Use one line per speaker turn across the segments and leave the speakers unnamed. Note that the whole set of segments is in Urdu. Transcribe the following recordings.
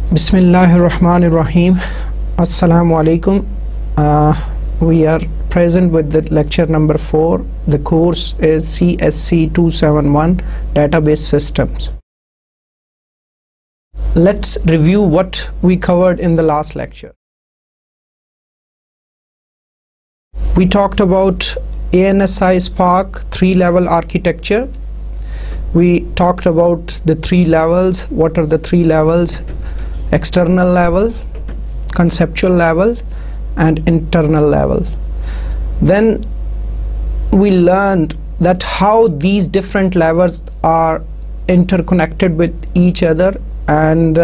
Bismillahirrahmanirrahim. Assalamu alaikum. We are present with the lecture number 4. The course is CSC 271 Database Systems. Let's review what we covered in the last lecture. We talked about ANSI Spark 3-level architecture. We talked about the 3 levels. What are the 3 levels? External level, conceptual level, and internal level. Then we learned that how these different levels are interconnected with each other and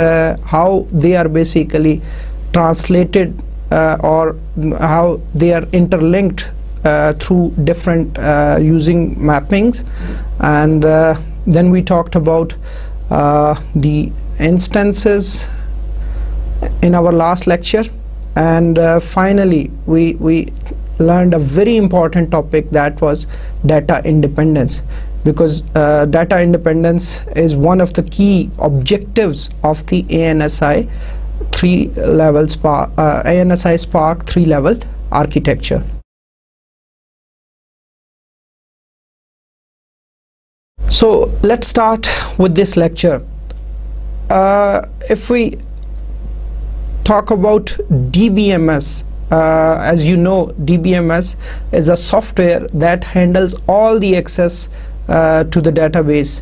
how they are basically translated or how they are interlinked through different using mappings. And then we talked about the instances in our last lecture, and finally we learned a very important topic, that was data independence, because data independence is one of the key objectives of the ANSI Spark 3-level architecture. So let's start with this lecture. If we talk about DBMS, as you know, DBMS is a software that handles all the access to the database.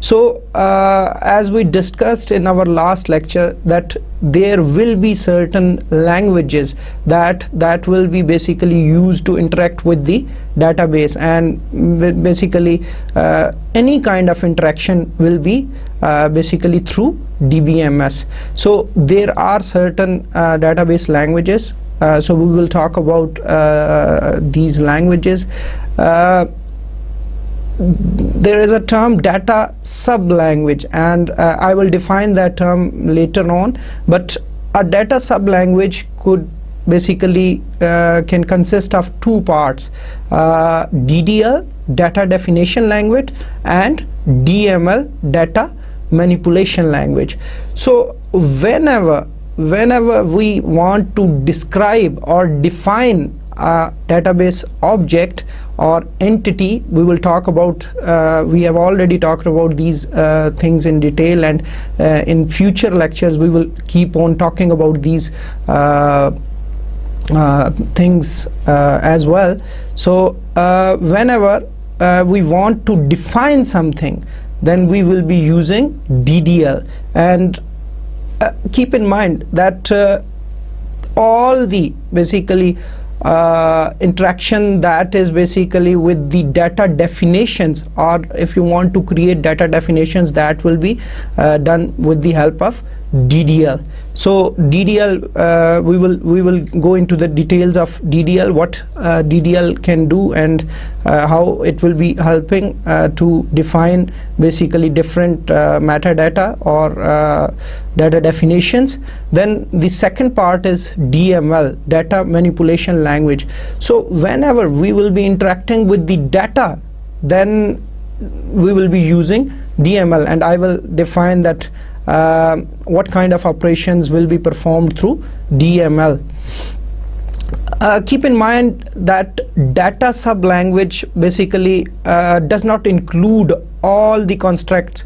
So as we discussed in our last lecture, that there will be certain languages that will be basically used to interact with the database, and basically any kind of interaction will be basically through DBMS. So there are certain database languages. So we will talk about these languages. There is a term data sub-language, and I will define that term later on. But a data sub-language could basically can consist of 2 parts: DDL, data definition language, and DML, data manipulation language. So whenever we want to describe or define a database object or entity, we will talk about, we have already talked about these things in detail, and in future lectures we will keep on talking about these things as well. So whenever we want to define something, then we will be using DDL. And keep in mind that all the basically interaction that is basically with the data definitions, or if you want to create data definitions, that will be done with the help of DDL. So DDL, we will go into the details of DDL, what DDL can do, and how it will be helping to define basically different metadata or data definitions. Then the second part is DML, data manipulation language. So whenever we will be interacting with the data, then we will be using DML, and I will define that what kind of operations will be performed through DML. Keep in mind that data sub-language basically does not include all the constructs,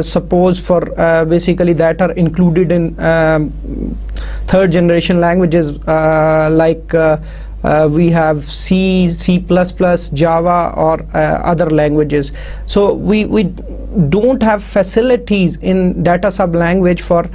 suppose for basically that are included in 3rd generation languages, like we have C, C++, Java, or other languages. So we don't have facilities in data sub-language for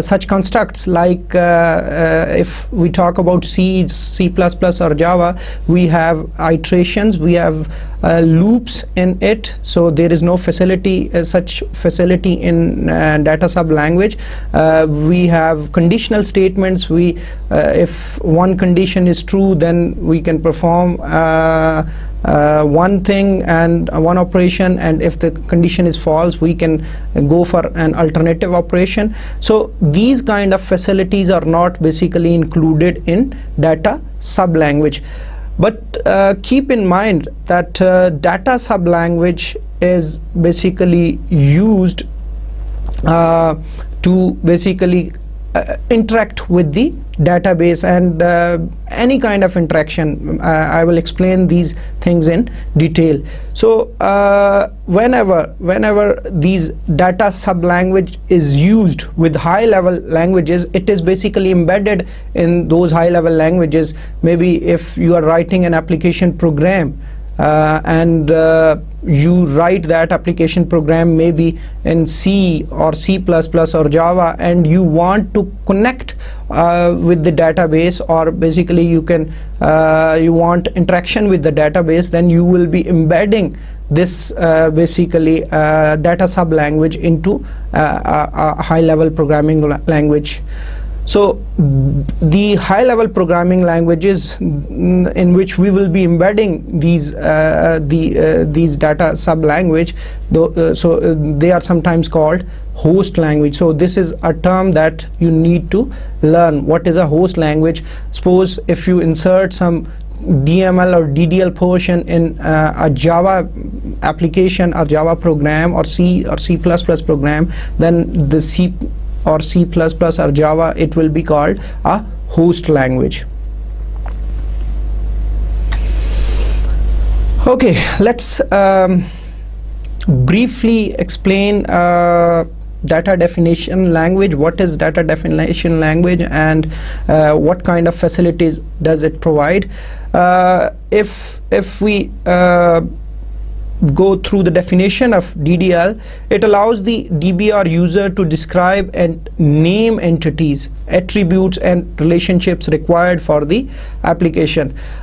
such constructs, like if we talk about C, C++, or Java, we have iterations, we have loops in it. So there is no facility, such facility in data sub-language. We have conditional statements. We if one condition is true, then we can perform one thing and one operation, and if the condition is false, we can go for an alternative operation. So these kind of facilities are not basically included in data sub-language. But keep in mind that data sub language is basically used to basically interact with the database, and any kind of interaction. I will explain these things in detail. So whenever these data sub language is used with high level languages, it is basically embedded in those high level languages. Maybe if you are writing an application program, and you write that application program maybe in C or C++ or Java, and you want to connect with the database, or basically you want interaction with the database, then you will be embedding this basically data sub language into a high level programming language. So the high level programming languages in which we will be embedding these data sub language, they are sometimes called host language. So this is a term that you need to learn. What is a host language? Suppose if you insert some DML or DDL portion in a Java application or Java program, or C or C++ program, then the C or C++ or Java, it will be called a host language. Okay, let's briefly explain data definition language. What is data definition language, and what kind of facilities does it provide? If we go through the definition of DDL, it allows the DBR user to describe and name entities, attributes and relationships required for the application.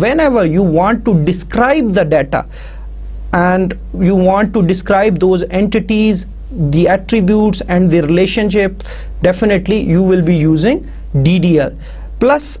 whenever you want to describe the data and you want to describe those entities, the attributes and the relationship, definitely you will be using DDL. Plus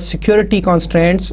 security constraints.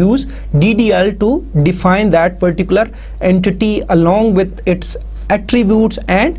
use DDL to define that particular entity along with its attributes and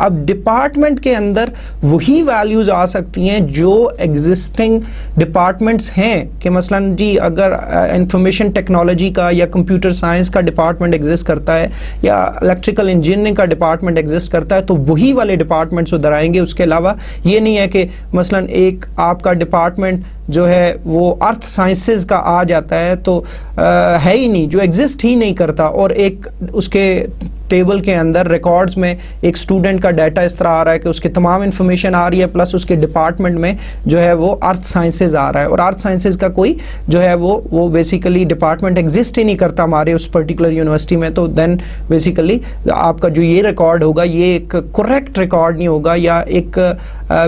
اب ڈپارٹمنٹ کے اندر وہی ویلیوز آ سکتی ہیں جو ایگزسٹنگ ڈپارٹمنٹس ہیں کہ مثلا جی اگر انفارمیشن ٹیکنالوجی کا یا کمپیوٹر سائنس کا ڈپارٹمنٹ ایگزسٹ کرتا ہے یا الیکٹریکل انجینئرنگ کا ڈپارٹمنٹ ایگزسٹ کرتا ہے تو وہی والے ڈپارٹمنٹس ادھر آئیں گے. اس کے علاوہ یہ نہیں ہے کہ مثلا ایک آپ کا ڈپارٹمنٹ جو ہے وہ ارتھ سائنسز کا آ جاتا ہے تو ہے ہی نہیں, جو ایگزسٹ ہی نہیں کرتا, اور ایک اس کے ٹیبل کے اندر ریکارڈز میں ایک اسٹوڈنٹ کا ڈیٹا اس طرح آ رہا ہے کہ اس کی تمام انفارمیشن آ رہی ہے پلس اس کے ڈپارٹمنٹ میں جو ہے وہ ارتھ سائنسز آ رہا ہے, اور ارتھ سائنسز کا کوئی جو ہے وہ بیسیکلی ڈپارٹمنٹ ایگزسٹ ہی نہیں کرتا ہمارے اس پرٹیکولر یونیورسٹی میں. تو دین بیسیکلی آپ کا جو یہ ریکارڈ ہوگا یہ ایک کریکٹ ریکارڈ نہیں ہوگا, یا ایک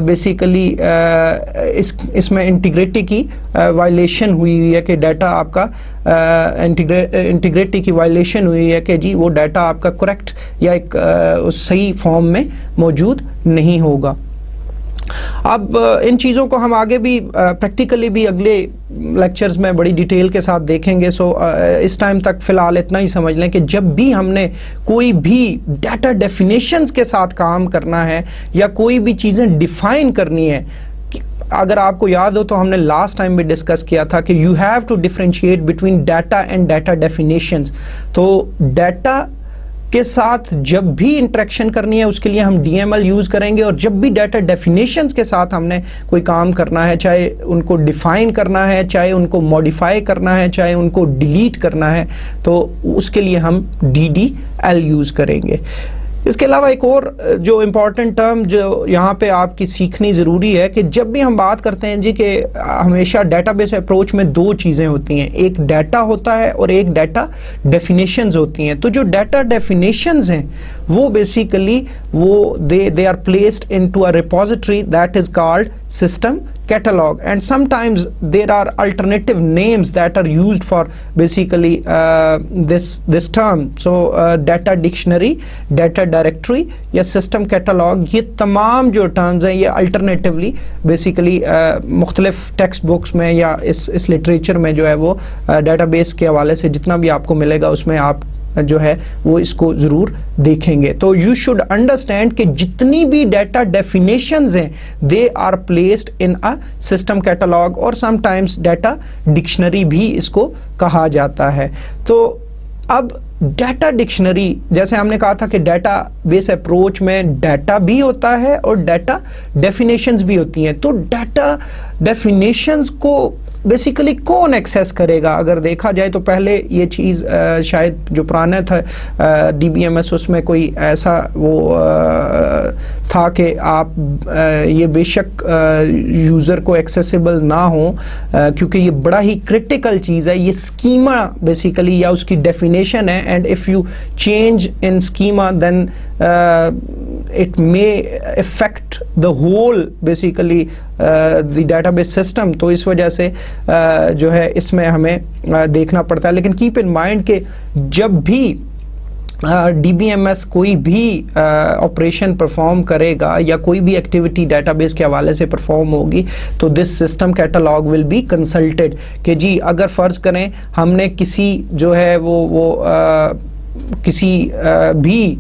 بیسیکلی اس میں انٹیگریٹی کی وائلیشن ہوئی ہے کہ ڈیٹا آپ کا انٹیگریٹی کی وائلیشن ہوئی ہے کہ جی وہ ڈیٹا آپ کا کریکٹ یا ایک صحیح فارم میں موجود نہیں ہوگا. اب ان چیزوں کو ہم آگے بھی پریکٹیکلی بھی اگلے لیکچرز میں بڑی ڈیٹیل کے ساتھ دیکھیں گے. سو اس ٹائم تک فی الحال اتنا ہی سمجھ لیں کہ جب بھی ہم نے کوئی بھی ڈیٹا ڈیفینیشنز کے ساتھ کام کرنا ہے یا کوئی بھی چیزیں ڈیفائن کرنی ہے, اگر آپ کو یاد ہو تو ہم نے لاسٹ ٹائم بھی ڈسکس کیا تھا کہ you have to differentiate between data and data definitions. تو ڈیٹا کے ساتھ جب بھی انٹریکشن کرنی ہے اس کے لیے ہم ڈی ایم ایل یوز کریں گے, اور جب بھی ڈیٹا ڈیفینیشنز کے ساتھ ہم نے کوئی کام کرنا ہے, چاہے ان کو ڈیفائن کرنا ہے, چاہے ان کو موڈیفائی کرنا ہے, چاہے ان کو ڈیلیٹ کرنا ہے, تو اس کے لیے ہم ڈی ڈی ایل یوز کریں گے. اس کے علاوہ ایک اور جو امپورٹنٹ ٹرم جو یہاں پہ آپ کی سیکھنی ضروری ہے کہ جب بھی ہم بات کرتے ہیں جی کہ ہمیشہ ڈیٹا بیس اپروچ میں دو چیزیں ہوتی ہیں, ایک ڈیٹا ہوتا ہے اور ایک ڈیٹا ڈیفینیشنز ہوتی ہیں. تو جو ڈیٹا ڈیفینیشنز ہیں وہ بیسیکلی وہ they are placed into a repository that is called system catalog, and sometimes there are alternative names that are used for basically this term. So data dictionary, data directory یا system catalog, یہ تمام جو terms ہیں یہ alternatively basically مختلف ٹیکسٹ بکس میں یا اس لٹریچر میں جو ہے وہ ڈیٹا بیس کے حوالے سے جتنا بھی آپ کو ملے گا اس میں آپ جو ہے وہ اس کو ضرور دیکھیں گے. تو یو شوڈ انڈرسٹینڈ کہ جتنی بھی ڈیٹا ڈیفینیشنز ہیں they are placed in a system catalog, اور سم ٹائمز ڈیٹا ڈکشنری بھی اس کو کہا جاتا ہے. تو اب ڈیٹا ڈکشنری, جیسے ہم نے کہا تھا کہ ڈیٹا بیس اپروچ میں ڈیٹا بھی ہوتا ہے اور ڈیٹا ڈیفینیشنز بھی ہوتی ہیں. تو ڈیٹا ڈیفینیشنز کو بیسیکلی کون ایکسیس کرے گا؟ اگر دیکھا جائے تو پہلے یہ چیز شاید جو پرانا تھا ڈی بی ایم ایس اس میں کوئی ایسا وہ تھا کہ آپ یہ بے شک یوزر کو ایکسیسیبل نہ ہوں کیونکہ یہ بڑا ہی کرٹیکل چیز ہے. یہ اسکیما بیسیکلی یا اس کی ڈیفینیشن ہے, and if you change in schema then it may affect the whole basically the database system. تو اس وجہ سے جو ہے اس میں ہمیں دیکھنا پڑتا ہے. لیکن keep in mind کہ جب بھی ڈی بی ایم ایس کوئی بھی آپریشن پرفارم کرے گا یا کوئی بھی ایکٹیویٹی ڈیٹا بیس کے حوالے سے پرفارم ہوگی تو this system catalog will be consulted کہ جی اگر فرض کریں ہم نے کسی جو ہے وہ کسی بھی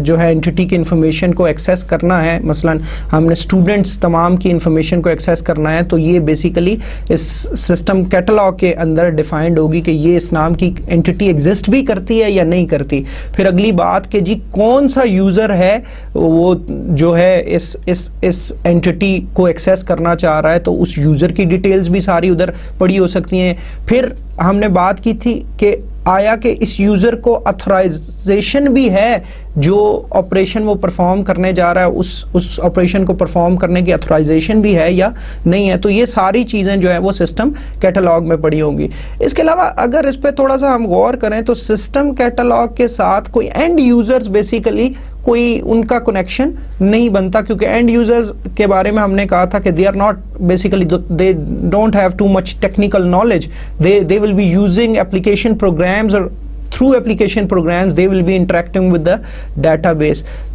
جو ہے انٹیٹی کی انفارمیشن کو ایکسیس کرنا ہے, مثلا ہم نے اسٹوڈنٹس تمام کی انفارمیشن کو ایکسیس کرنا ہے, تو یہ بیسیکلی اس سسٹم کیٹالاگ کے اندر ڈیفائنڈ ہوگی کہ یہ اس نام کی انٹیٹی ایگزسٹ بھی کرتی ہے یا نہیں کرتی. پھر اگلی بات کہ جی کون سا یوزر ہے وہ جو ہے اس انٹیٹی کو ایکسیس کرنا چاہ رہا ہے, تو اس یوزر کی ڈیٹیلز بھی ساری ادھر پڑی ہو سکتی ہیں. پھر ہم نے بات کی تھی کہ آیا کہ اس یوزر کو اتھرائزیشن بھی ہے جو آپریشن وہ پرفارم کرنے جا رہا ہے, اس آپریشن کو پرفارم کرنے کی اتھرائزیشن بھی ہے یا نہیں ہے. تو یہ ساری چیزیں جو ہے وہ سسٹم کیٹالاگ میں پڑی ہوں گی. اس کے علاوہ اگر اس پہ تھوڑا سا ہم غور کریں تو سسٹم کیٹالاگ کے ساتھ کوئی اینڈ یوزرز بیسیکلی کوئی ان کا کنیکشن نہیں بنتا, کیونکہ اینڈ یوزرز کے بارے میں ہم نے کہا تھا کہ they are not basically they don't have too much technical knowledge, they will be using application programs اور through application programs they will be interacting with the database.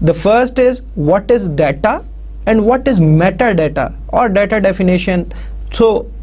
The first is what is data and what is metadata or data definition. So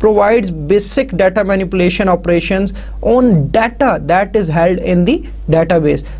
provides basic data manipulation operations on data that is held in the database.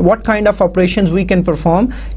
what kind of operations we can perform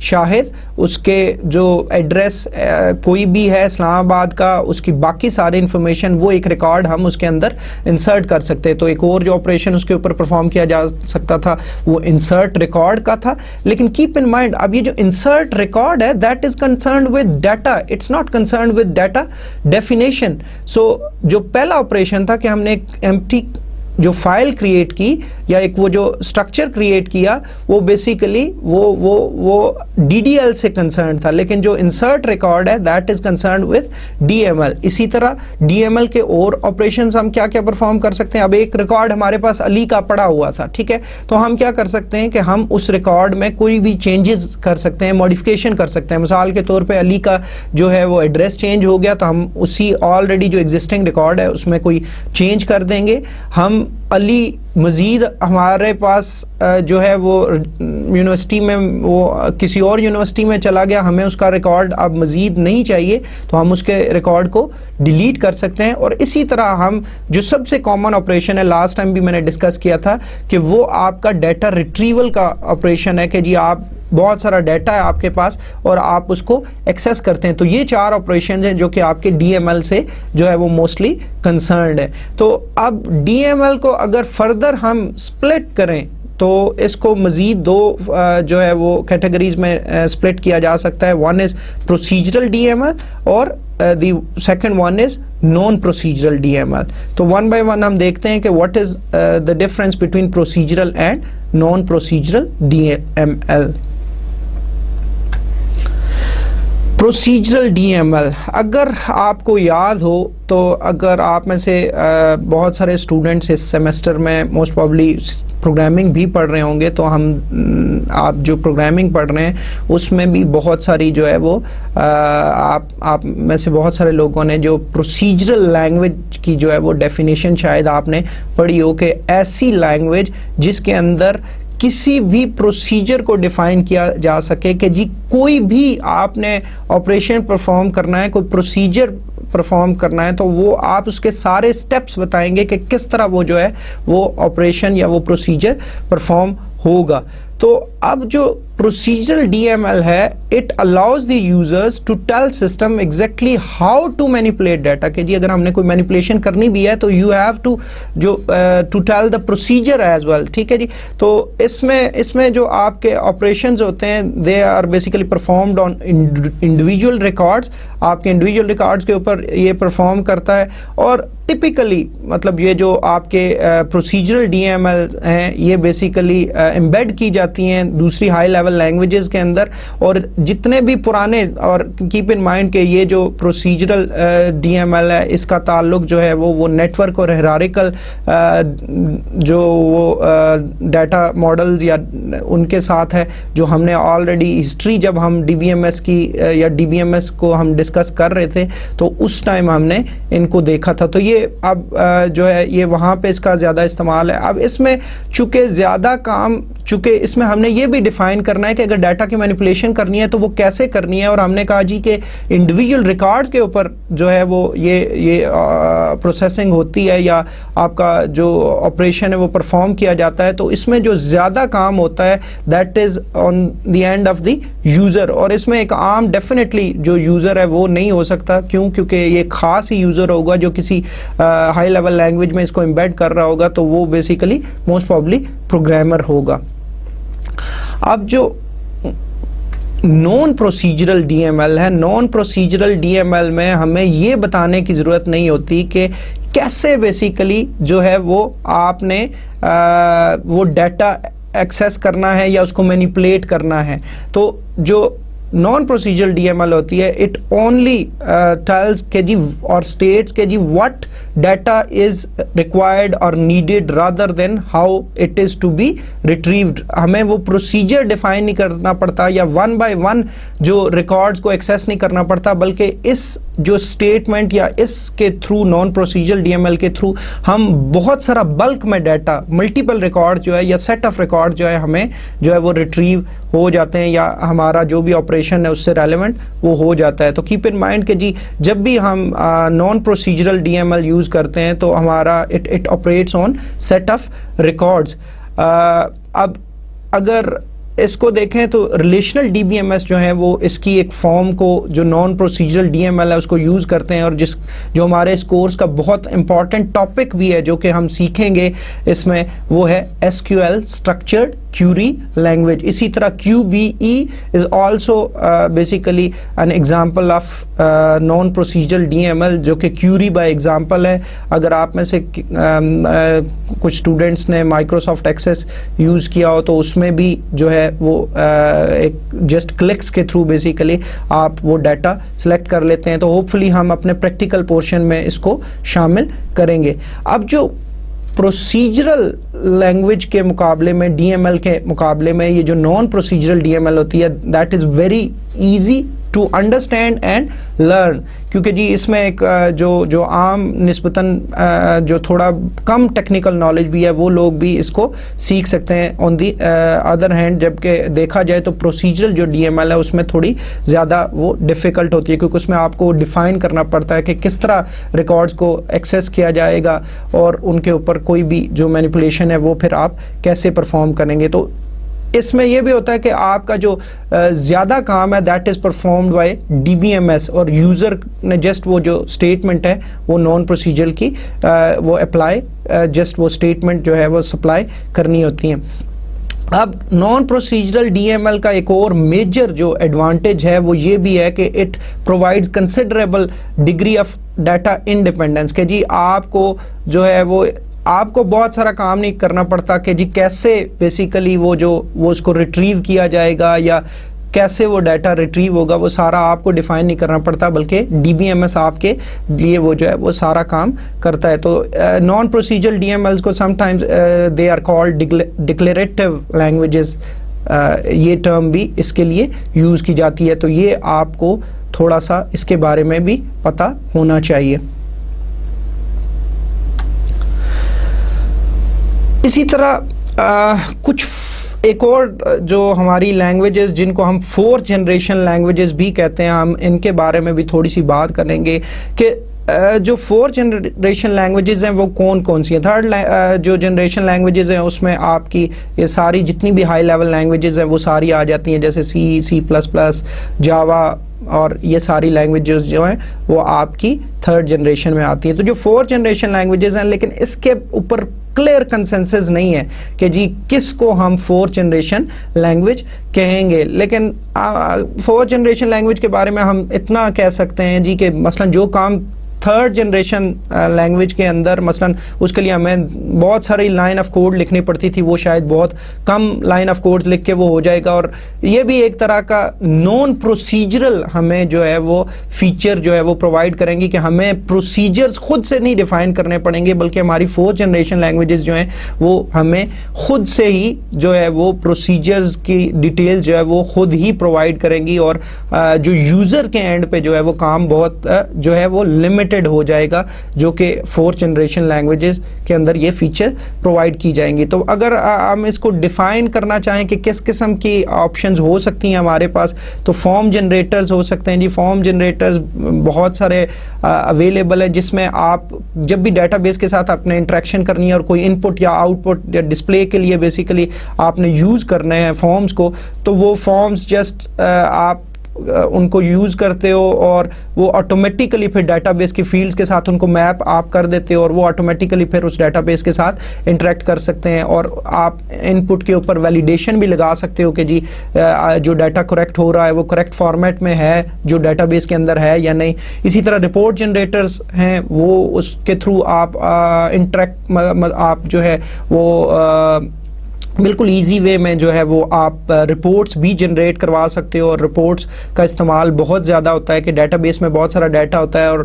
شاہد اس کے جو ایڈریس کوئی بھی ہے اسلام آباد کا، اس کی باقی ساری انفارمیشن، وہ ایک ریکارڈ ہم اس کے اندر انسرٹ کر سکتے. تو ایک اور جو آپریشن اس کے اوپر پرفارم کیا جا سکتا تھا وہ انسرٹ ریکارڈ کا تھا. لیکن کیپ ان مائنڈ اب یہ جو انسرٹ ریکارڈ ہے that is concerned with data, it's not concerned with data definition. So جو پہلا آپریشن تھا کہ ہم نے ایک ایمپٹی جو فائل کریٹ کی یا ایک وہ جو اسٹرکچر کریٹ کیا وہ بیسیکلی وہ ڈی ڈی ایل سے کنسرن تھا. لیکن جو انسرٹ ریکارڈ ہے that is concerned with D M L. اسی طرح ڈی ایم ایل کے اور آپریشنز ہم کیا کیا پرفارم کر سکتے ہیں. اب ایک ریکارڈ ہمارے پاس علی کا پڑا ہوا تھا، ٹھیک ہے، تو ہم کیا کر سکتے ہیں کہ ہم اس ریکارڈ میں کوئی بھی چینجز کر سکتے ہیں، موڈیفیکیشن کر سکتے ہیں. مثال کے طور پہ علی کا جو ہے وہ ایڈریس چینج ہو گیا تو ہم اسی آلریڈی جو ایگزسٹنگ ریکارڈ ہے اس میں کوئی چینج کر دیں گے. ہم علی مزید ہمارے پاس جو ہے وہ یونیورسٹی میں وہ کسی اور یونیورسٹی میں چلا گیا، ہمیں اس کا ریکارڈ اب مزید نہیں چاہیے تو ہم اس کے ریکارڈ کو ڈیلیٹ کر سکتے ہیں. اور اسی طرح ہم جو سب سے کامن آپریشن ہے لاسٹ ٹائم بھی میں نے ڈسکس کیا تھا کہ وہ آپ کا ڈیٹا ریٹریول کا آپریشن ہے کہ جی آپ بہت سارا ڈیٹا ہے آپ کے پاس اور آپ اس کو ایکسیس کرتے ہیں. تو یہ 4 آپریشنز ہیں جو کہ آپ کے ڈی ایم ایل سے جو ہے وہ موسٹلی کنسرنڈ ہے. تو اب ڈی ایم ایل کو اگر فردر ہم سپلٹ کریں تو اس کو مزید 2 جو ہے وہ کیٹیگریز میں سپلٹ کیا جا سکتا ہے. One is procedural D M L اور the second one is non procedural D M L. تو ون بائی ون ہم دیکھتے ہیں کہ what is the difference between procedural and non procedural D M L. Procedural D M L اگر آپ کو یاد ہو تو اگر آپ میں سے بہت سارے اسٹوڈنٹس اس سیمسٹر میں موسٹ پرابلی پروگرامنگ بھی پڑھ رہے ہوں گے تو آپ جو پروگرامنگ پڑھ رہے ہیں اس میں بھی بہت ساری جو ہے وہ آپ میں سے بہت سارے لوگوں نے جو پروسیجرل لینگویج کی جو ہے وہ ڈیفینیشن شاید آپ نے پڑھی ہو کہ ایسی لینگویج جس کے اندر کسی بھی پروسیجر کو ڈیفائن کیا جا سکے کہ جی کوئی بھی آپ نے آپریشن پرفارم کرنا ہے، کوئی پروسیجر پرفارم کرنا ہے تو وہ آپ اس کے سارے سٹیپس بتائیں گے کہ کس طرح وہ جو ہے وہ آپریشن یا وہ پروسیجر پرفارم ہوگا. تو اب جو پروسیجرل ڈی ایم ایل ہے it allows the users to tell system exactly how to manipulate data کہ جی اگر ہم نے کوئی مینیپولیشن کرنی بھی ہے تو you have to to tell the procedure as well, ٹھیک ہے جی. تو اس میں جو آپ کے آپریشنز ہوتے ہیں they are basically performed on individual records. آپ کے انڈیویجول ریکارڈز کے اوپر یہ پرفارم کرتا ہے اور ٹپیکلی مطلب یہ جو آپ کے پروسیجرل ڈی ایم ایل ہیں یہ بیسیکلی امبیڈ کی جاتی ہیں دوسری ہائی لیول لینگویجز کے اندر. اور جتنے بھی پرانے، اور کیپ ان مائنڈ کہ یہ جو پروسیجرل ڈی ایم ایل ہے اس کا تعلق جو ہے وہ نیٹ ورک اور ہیرارکل جو وہ ڈیٹا ماڈلز یا ان کے ساتھ ہے جو ہم نے آلریڈی ہسٹری جب ہم ڈی بی ایم ایس کی یا ڈی بی ایم ایس کو ہم ڈسکس کر رہے تھے تو اس ٹائم ہم نے ان کو دیکھا تھا. تو یہ اب جو ہے یہ وہاں پہ اس کا زیادہ استعمال ہے. اب اس میں چونکہ زیادہ کام، چونکہ اس میں ہم نے یہ بھی ڈیفائن کرنا ہے کہ اگر ڈیٹا کی مینیپولیشن کرنی ہے تو وہ کیسے کرنی ہے. اور ہم نے کہا جی کہ انڈیویجول ریکارڈز کے اوپر جو ہے وہ یہ پروسیسنگ ہوتی ہے یا آپ کا جو آپریشن ہے وہ پرفارم کیا جاتا ہے. تو اس میں جو زیادہ کام ہوتا ہے that is on the end of the user. اور اس میں ایک عام ڈیفینیٹلی جو یوزر ہے وہ نہیں ہو سکتا. کیونکہ یہ خاص ہی یوزر ہوگا جو کسی ہائی لیول لینگویج میں اس کو امبیڈ کر رہا ہوگا تو وہ بیسیکلی موسٹ پرابلی پروگرامر ہوگا. اب جو non procedural D M L ہے، non procedural D M L میں ہمیں یہ بتانے کی ضرورت نہیں ہوتی کہ کیسے بیسیکلی جو ہے وہ آپ نے وہ ڈیٹا ایکسیس کرنا ہے یا اس کو مینیپولیٹ کرنا ہے. تو جو non procedural D M L ہوتی ہے اٹ اونلی ٹیلز کہ جی اور اسٹیٹس کہ جی واٹ ڈیٹا از ریکوائرڈ اور needed rather than how it is to be retrieved. ہمیں وہ پروسیجر ڈیفائن نہیں کرنا پڑتا یا ون بائی ون جو ریکارڈز کو ایکسیس نہیں کرنا پڑتا، بلکہ اس جو اسٹیٹمنٹ یا اس کے through non procedural D M L کے تھرو ہم بہت سارا بلک میں ڈیٹا ملٹیپل ریکارڈ جو ہے یا سیٹ آف ریکارڈ جو ہے ہمیں جو ہے وہ ریٹریو ہو جاتے ہیں یا ہمارا جو بھی آپریشن ہے اس سے ریلیونٹ وہ ہو جاتا ہے. تو کیپ ان مائنڈ کہ جی جب بھی ہم non procedural D M L use کرتے ہیں تو ہمارا it operates on set of records. اب اگر اس کو دیکھیں تو relational D B M S جو ہیں وہ اس کی ایک فارم کو جو non procedural D M L ہے اس کو یوز کرتے ہیں, اور جو ہمارے اس کورس کا بہت امپورٹنٹ ٹاپک بھی ہے جو کہ ہم سیکھیں گے اس میں, وہ ہے S Q L structured query language. اسی طرح QBE is also basically an example of non-procedural DML جو کہ query by example ہے. اگر آپ میں سے کچھ اسٹوڈنٹس نے مائکروسافٹ ایکسیس یوز کیا ہو تو اس میں بھی جو ہے وہ ایک جسٹ کلکس کے تھرو بیسیکلی آپ وہ ڈیٹا سلیکٹ کر لیتے ہیں. تو ہوپ فلی ہم اپنے پریکٹیکل پورشن میں اس کو شامل کریں گے. اب جو پروسیجرل لینگویج کے مقابلے میں, ڈی ایم ایل کے مقابلے میں, یہ جو non procedural D M L ہوتی ہے that is very easy to understand and learn, کیونکہ جی اس میں ایک جو عام نسبتاً جو تھوڑا کم ٹیکنیکل نالج بھی ہے وہ لوگ بھی اس کو سیکھ سکتے ہیں. آن دی ادر ہینڈ جبکہ دیکھا جائے تو پروسیجرل جو ڈی ایم ایل ہے اس میں تھوڑی زیادہ وہ ڈیفیکلٹ ہوتی ہے, کیونکہ اس میں آپ کو ڈیفائن کرنا پڑتا ہے کہ کس طرح ریکارڈز کو ایکسیس کیا جائے گا اور ان کے اوپر کوئی بھی جو مینیپولیشن ہے وہ پھر آپ کیسے پرفارم کریں گے. تو اس میں یہ بھی ہوتا ہے کہ آپ کا جو زیادہ کام ہے that is performed by D B M S, اور یوزر نے جسٹ وہ جو اسٹیٹمنٹ ہے وہ نان پروسیجرل کی وہ اپلائی جسٹ وہ اسٹیٹمنٹ جو ہے وہ سپلائی کرنی ہوتی ہیں. اب non procedural D M L کا ایک اور میجر جو ایڈوانٹیج ہے وہ یہ بھی ہے کہ it provides considerable degree of data independence, کہ جی آپ کو جو ہے وہ آپ کو بہت سارا کام نہیں کرنا پڑتا کہ جی کیسے بیسیکلی وہ اس کو ریٹریو کیا جائے گا یا کیسے وہ ڈیٹا ریٹریو ہوگا, وہ سارا آپ کو ڈیفائن نہیں کرنا پڑتا, بلکہ ڈی بی ایم ایس آپ کے لیے وہ جو ہے وہ سارا کام کرتا ہے. تو non procedural D M Ls کو sometimes they are called declarative languages, یہ ٹرم بھی اس کے لیے یوز کی جاتی ہے. تو یہ آپ کو تھوڑا سا اس کے بارے میں بھی پتہ ہونا چاہیے. اسی طرح کچھ ایک اور جو ہماری لینگویجز جن کو ہم 4th جنریشن لینگویجز بھی کہتے ہیں, ہم ان کے بارے میں بھی تھوڑی سی بات کریں گے کہ جو 4th جنریشن لینگویجز ہیں وہ کون کون سی ہیں. 3rd جو جنریشن لینگویجز ہیں اس میں آپ کی یہ ساری جتنی بھی ہائی لیول لینگویجز ہیں وہ ساری آ جاتی ہیں, جیسے C++, جاوا اور یہ ساری لینگویجز جو ہیں وہ آپ کی 3rd جنریشن میں آتی ہیں. تو جو 4th جنریشن لینگویجز ہیں, لیکن اس کے اوپر کلیئر کنسنسس نہیں ہے کہ جی کس کو ہم 4th جنریشن لینگویج کہیں گے. لیکن 4th جنریشن لینگویج کے بارے میں ہم اتنا کہہ سکتے ہیں جی کہ مثلا جو کام 3rd جنریشن لینگویج کے اندر مثلا اس کے لیے ہمیں بہت ساری لائن آف کوڈ لکھنی پڑتی تھی, وہ شاید بہت کم لائن آف کوڈ لکھ کے وہ ہو جائے گا. اور یہ بھی ایک طرح کا نان پروسیجرل ہمیں جو ہے وہ فیچر جو ہے وہ پرووائڈ کریں گی کہ ہمیں پروسیجرز خود سے نہیں ڈیفائن کرنے پڑیں گے, بلکہ ہماری 4th جنریشن لینگویجز جو ہیں وہ ہمیں خود سے ہی جو ہے وہ پروسیجرز کی ڈیٹیل جو ہے وہ خود ہی پرووائڈ کریں گی, اور جو یوزر کے اینڈ پہ جو ہے وہ کام بہت جو ہے وہ لمٹڈ ہو جائے گا, جو کہ 4th جنریشن لینگویجز کے اندر یہ فیچر پرووائڈ کی جائیں گی. تو اگر ہم اس کو ڈیفائن کرنا چاہیں کہ کس قسم کی آپشنز ہو سکتی ہیں ہمارے پاس, تو فارم جنریٹرز ہو سکتے ہیں. جی فارم جنریٹرز بہت سارے اویلیبل ہیں, جس میں آپ جب بھی ڈیٹا بیس کے ساتھ اپنے انٹریکشن کرنی ہے اور کوئی ان پٹ یا آؤٹ پٹ یا ڈسپلے کے لیے بیسیکلی آپ نے یوز کرنے ہیں فارمز کو, تو وہ فارمز جسٹ آپ ان کو یوز کرتے ہو اور وہ آٹومیٹیکلی پھر ڈیٹا بیس کی فیلڈز کے ساتھ ان کو میپ آپ کر دیتے ہو, اور وہ آٹومیٹیکلی پھر اس ڈیٹا بیس کے ساتھ انٹریکٹ کر سکتے ہیں. اور آپ ان پٹ کے اوپر ویلیڈیشن بھی لگا سکتے ہو کہ جی جو ڈیٹا کریکٹ ہو رہا ہے وہ کریکٹ فارمیٹ میں ہے جو ڈیٹا بیس کے اندر ہے یا نہیں. اسی طرح رپورٹ جنریٹرز ہیں, وہ اس کے تھرو آپ انٹریکٹ آپ جو ہے وہ بالکل ایزی وے میں جو ہے وہ آپ رپورٹس بھی جنریٹ کروا سکتے ہو. اور رپورٹس کا استعمال بہت زیادہ ہوتا ہے کہ ڈیٹا بیس میں بہت سارا ڈیٹا ہوتا ہے, اور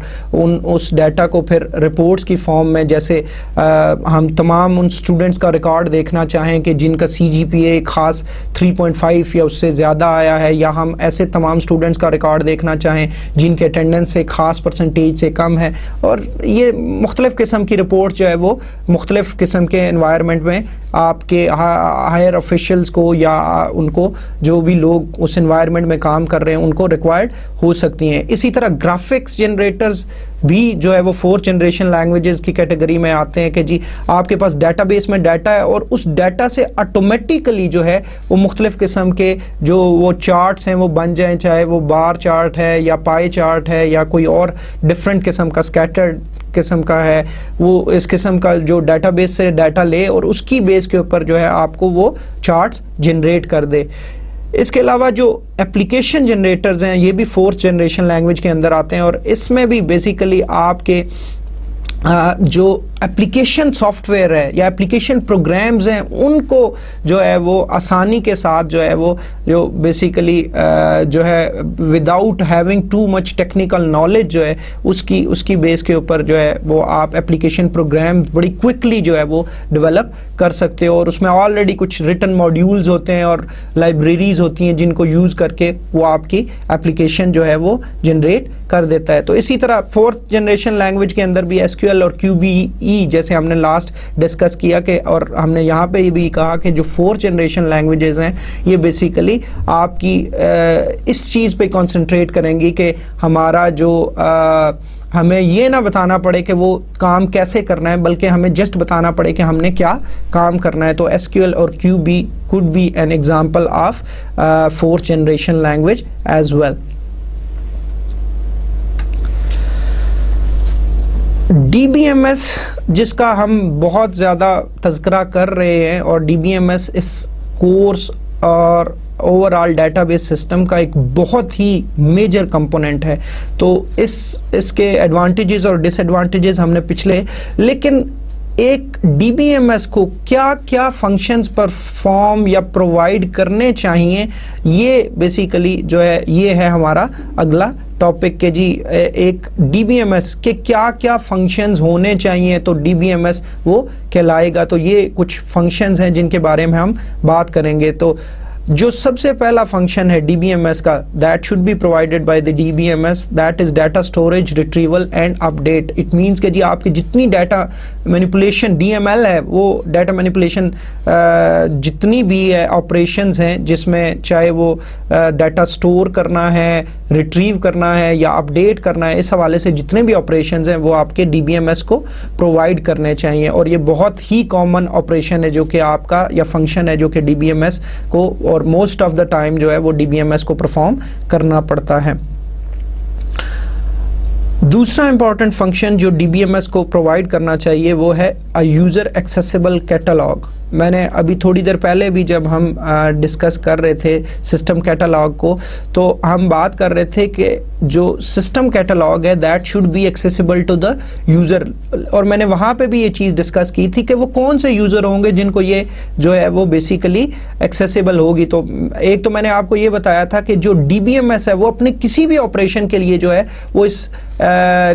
اس ڈیٹا کو پھر رپورٹس کی فارم میں, جیسے ہم تمام ان اسٹوڈنٹس کا ریکارڈ دیکھنا چاہیں کہ جن کا CGPA خاص 3.5 یا اس سے زیادہ آیا ہے, یا ہم ایسے تمام اسٹوڈنٹس کا ریکارڈ دیکھنا چاہیں جن کے اٹینڈنس ایک خاص پرسنٹیج سے کم ہے. اور یہ مختلف قسم کی رپورٹس جو ہے وہ مختلف قسم کے انوائرمنٹ میں آپ کے ہائر آفیشلس کو یا ان کو جو بھی لوگ اس انوائرمنٹ میں کام کر رہے ہیں ان کو ریکوائرڈ ہو سکتی ہیں. اسی طرح گرافکس جنریٹرز بھی جو ہے وہ 4th جنریشن لینگویجز کی کیٹیگری میں آتے ہیں کہ جی آپ کے پاس ڈیٹا بیس میں ڈیٹا ہے اور اس ڈیٹا سے آٹومیٹیکلی جو ہے وہ مختلف قسم کے جو وہ چارٹس ہیں وہ بن جائیں, چاہے وہ بار چارٹ ہے یا پائی چارٹ ہے یا کوئی اور ڈفرینٹ قسم کا اسکیٹرڈ قسم کا ہے, وہ اس قسم کا جو ڈیٹا بیس سے ڈیٹا لے اور اس کی بیس کے اوپر جو ہے آپ کو وہ چارٹس جنریٹ کر دے. اس کے علاوہ جو اپلیکیشن جنریٹرز ہیں یہ بھی 4th جنریشن لینگویج کے اندر آتے ہیں, اور اس میں بھی بیسیکلی آپ کے جو اپلیکیشن سافٹ ویئر ہے یا اپلیکیشن پروگرامز ہیں ان کو جو ہے وہ آسانی کے ساتھ جو ہے وہ جو بیسیکلی جو ہے without having to much technical knowledge جو ہے اس کی بیس کے اوپر جو ہے وہ آپ اپلیکیشن پروگرام بڑی کوئکلی جو ہے وہ ڈیولپ کر سکتے ہو, اور اس میں آلریڈی کچھ ریٹن ماڈیولز ہوتے ہیں اور لائبریریز ہوتی ہیں جن کو یوز کر کے وہ آپ کی اپلیکیشن جو ہے وہ جنریٹ کر دیتا ہے. تو اسی طرح 4th جنریشن لینگویج کے اندر بھی SQL اور QBE جیسے ہم نے لاسٹ ڈسکس کیا کہ, اور ہم نے یہاں پہ بھی کہا کہ جو 4th جنریشن لینگویجز ہیں یہ بیسیکلی آپ کی اس چیز پہ کنسنٹریٹ کریں گی کہ ہمارا جو ہمیں یہ نہ بتانا پڑے کہ وہ کام کیسے کرنا ہے بلکہ ہمیں جسٹ بتانا پڑے کہ ہم نے کیا کام کرنا ہے. تو SQL اور QB could be an example of 4th generation language as well. DBMS جس کا ہم بہت زیادہ تذکرہ کر رہے ہیں, اور DBMS اس کورس اور over all data base system کا ایک بہت ہی میجر کمپوننٹ ہے. تو اس کے ایڈوانٹیجز اور ڈس ایڈوانٹیجز ہم نے پچھلے, لیکن ایک DBMS کو کیا کیا فنکشنز پرفارم یا پرووائڈ کرنے چاہیے یہ بیسیکلی جو ہے یہ ہے ہمارا اگلا ٹاپک کہ جی ایک DBMS کے کیا کیا فنکشنز ہونے چاہیے تو DBMS وہ کہلائے گا. تو یہ کچھ فنکشنز ہیں جن کے بارے میں ہم بات کریں گے. تو جو سب سے پہلا فنکشن ہے DBMS کا, that should be provided by the DBMS, that is data storage, retrieval and update. It means کہ جی آپ کی جتنی ڈیٹا مینیپولیشن DML ہے وہ ڈیٹا مینیپولیشن جتنی بھی ہے آپریشنز ہیں جس میں چاہے وہ ڈیٹا سٹور کرنا ہے, ریٹریو کرنا ہے یا اپڈیٹ کرنا ہے, اس حوالے سے جتنے بھی آپریشنز ہیں وہ آپ کے DBMS کو پرووائڈ کرنے چاہیے. اور یہ بہت ہی کامن آپریشن ہے جو کہ آپ کا یا فنکشن ہے جو کہ DBMS کو اور موسٹ آف دا ٹائم جو ہے وہ DBMS کو پرفارم کرنا پڑتا ہے. دوسرا امپورٹنٹ فنکشن جو DBMS کو پرووائڈ کرنا چاہیے وہ ہے یوزر ایکسیسیبل کیٹالاگ. میں نے ابھی تھوڑی دیر پہلے بھی جب ہم ڈسکس کر رہے تھے سسٹم کیٹالاگ کو تو ہم بات کر رہے تھے کہ جو سسٹم کیٹالاگ ہے that should be accessible to the user, اور میں نے وہاں پہ بھی یہ چیز ڈسکس کی تھی کہ وہ کون سے یوزر ہوں گے جن کو یہ جو ہے وہ بیسیکلی ایکسیسیبل ہوگی. تو ایک تو میں نے آپ کو یہ بتایا تھا کہ جو DBMS ہے وہ اپنے کسی بھی آپریشن کے لیے جو ہے وہ اس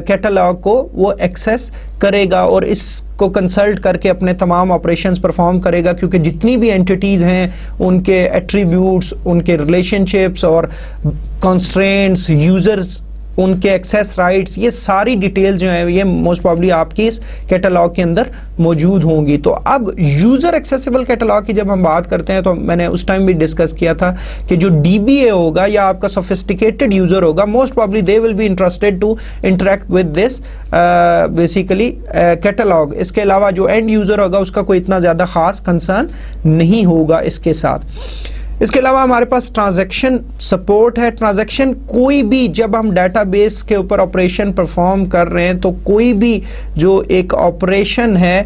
کیٹالاگ کو وہ ایکسیس کرے گا اور اس کو کنسلٹ کر کے اپنے تمام آپریشنز پرفارم کرے گا, کیونکہ جتنی بھی انٹیٹیز ہیں ان کے ایٹریبیوٹس, ان کے ریلیشن شپس اور کنسٹرینٹس, یوزرز, ان کے ایکسیس رائٹس, یہ ساری ڈیٹیل جو ہیں یہ موسٹ پرابلی آپ کی اس کیٹالاگ کے اندر موجود ہوں گی. تو اب یوزر ایکسیسیبل کیٹالاگ کی جب ہم بات کرتے ہیں تو میں نے اس ٹائم بھی ڈسکس کیا تھا کہ جو DBA ہوگا یا آپ کا سوفسٹیکیٹڈ یوزر ہوگا most probably they will be interested to interact with this basically catalogue. اس کے علاوہ جو اینڈ یوزر ہوگا اس کا کوئی اتنا زیادہ خاص کنسرن نہیں ہوگا اس کے ساتھ. اس کے علاوہ ہمارے پاس ٹرانزیکشن سپورٹ ہے. ٹرانزیکشن کوئی بھی جب ہم ڈیٹا بیس کے اوپر آپریشن پرفارم کر رہے ہیں تو کوئی بھی جو ایک آپریشن ہے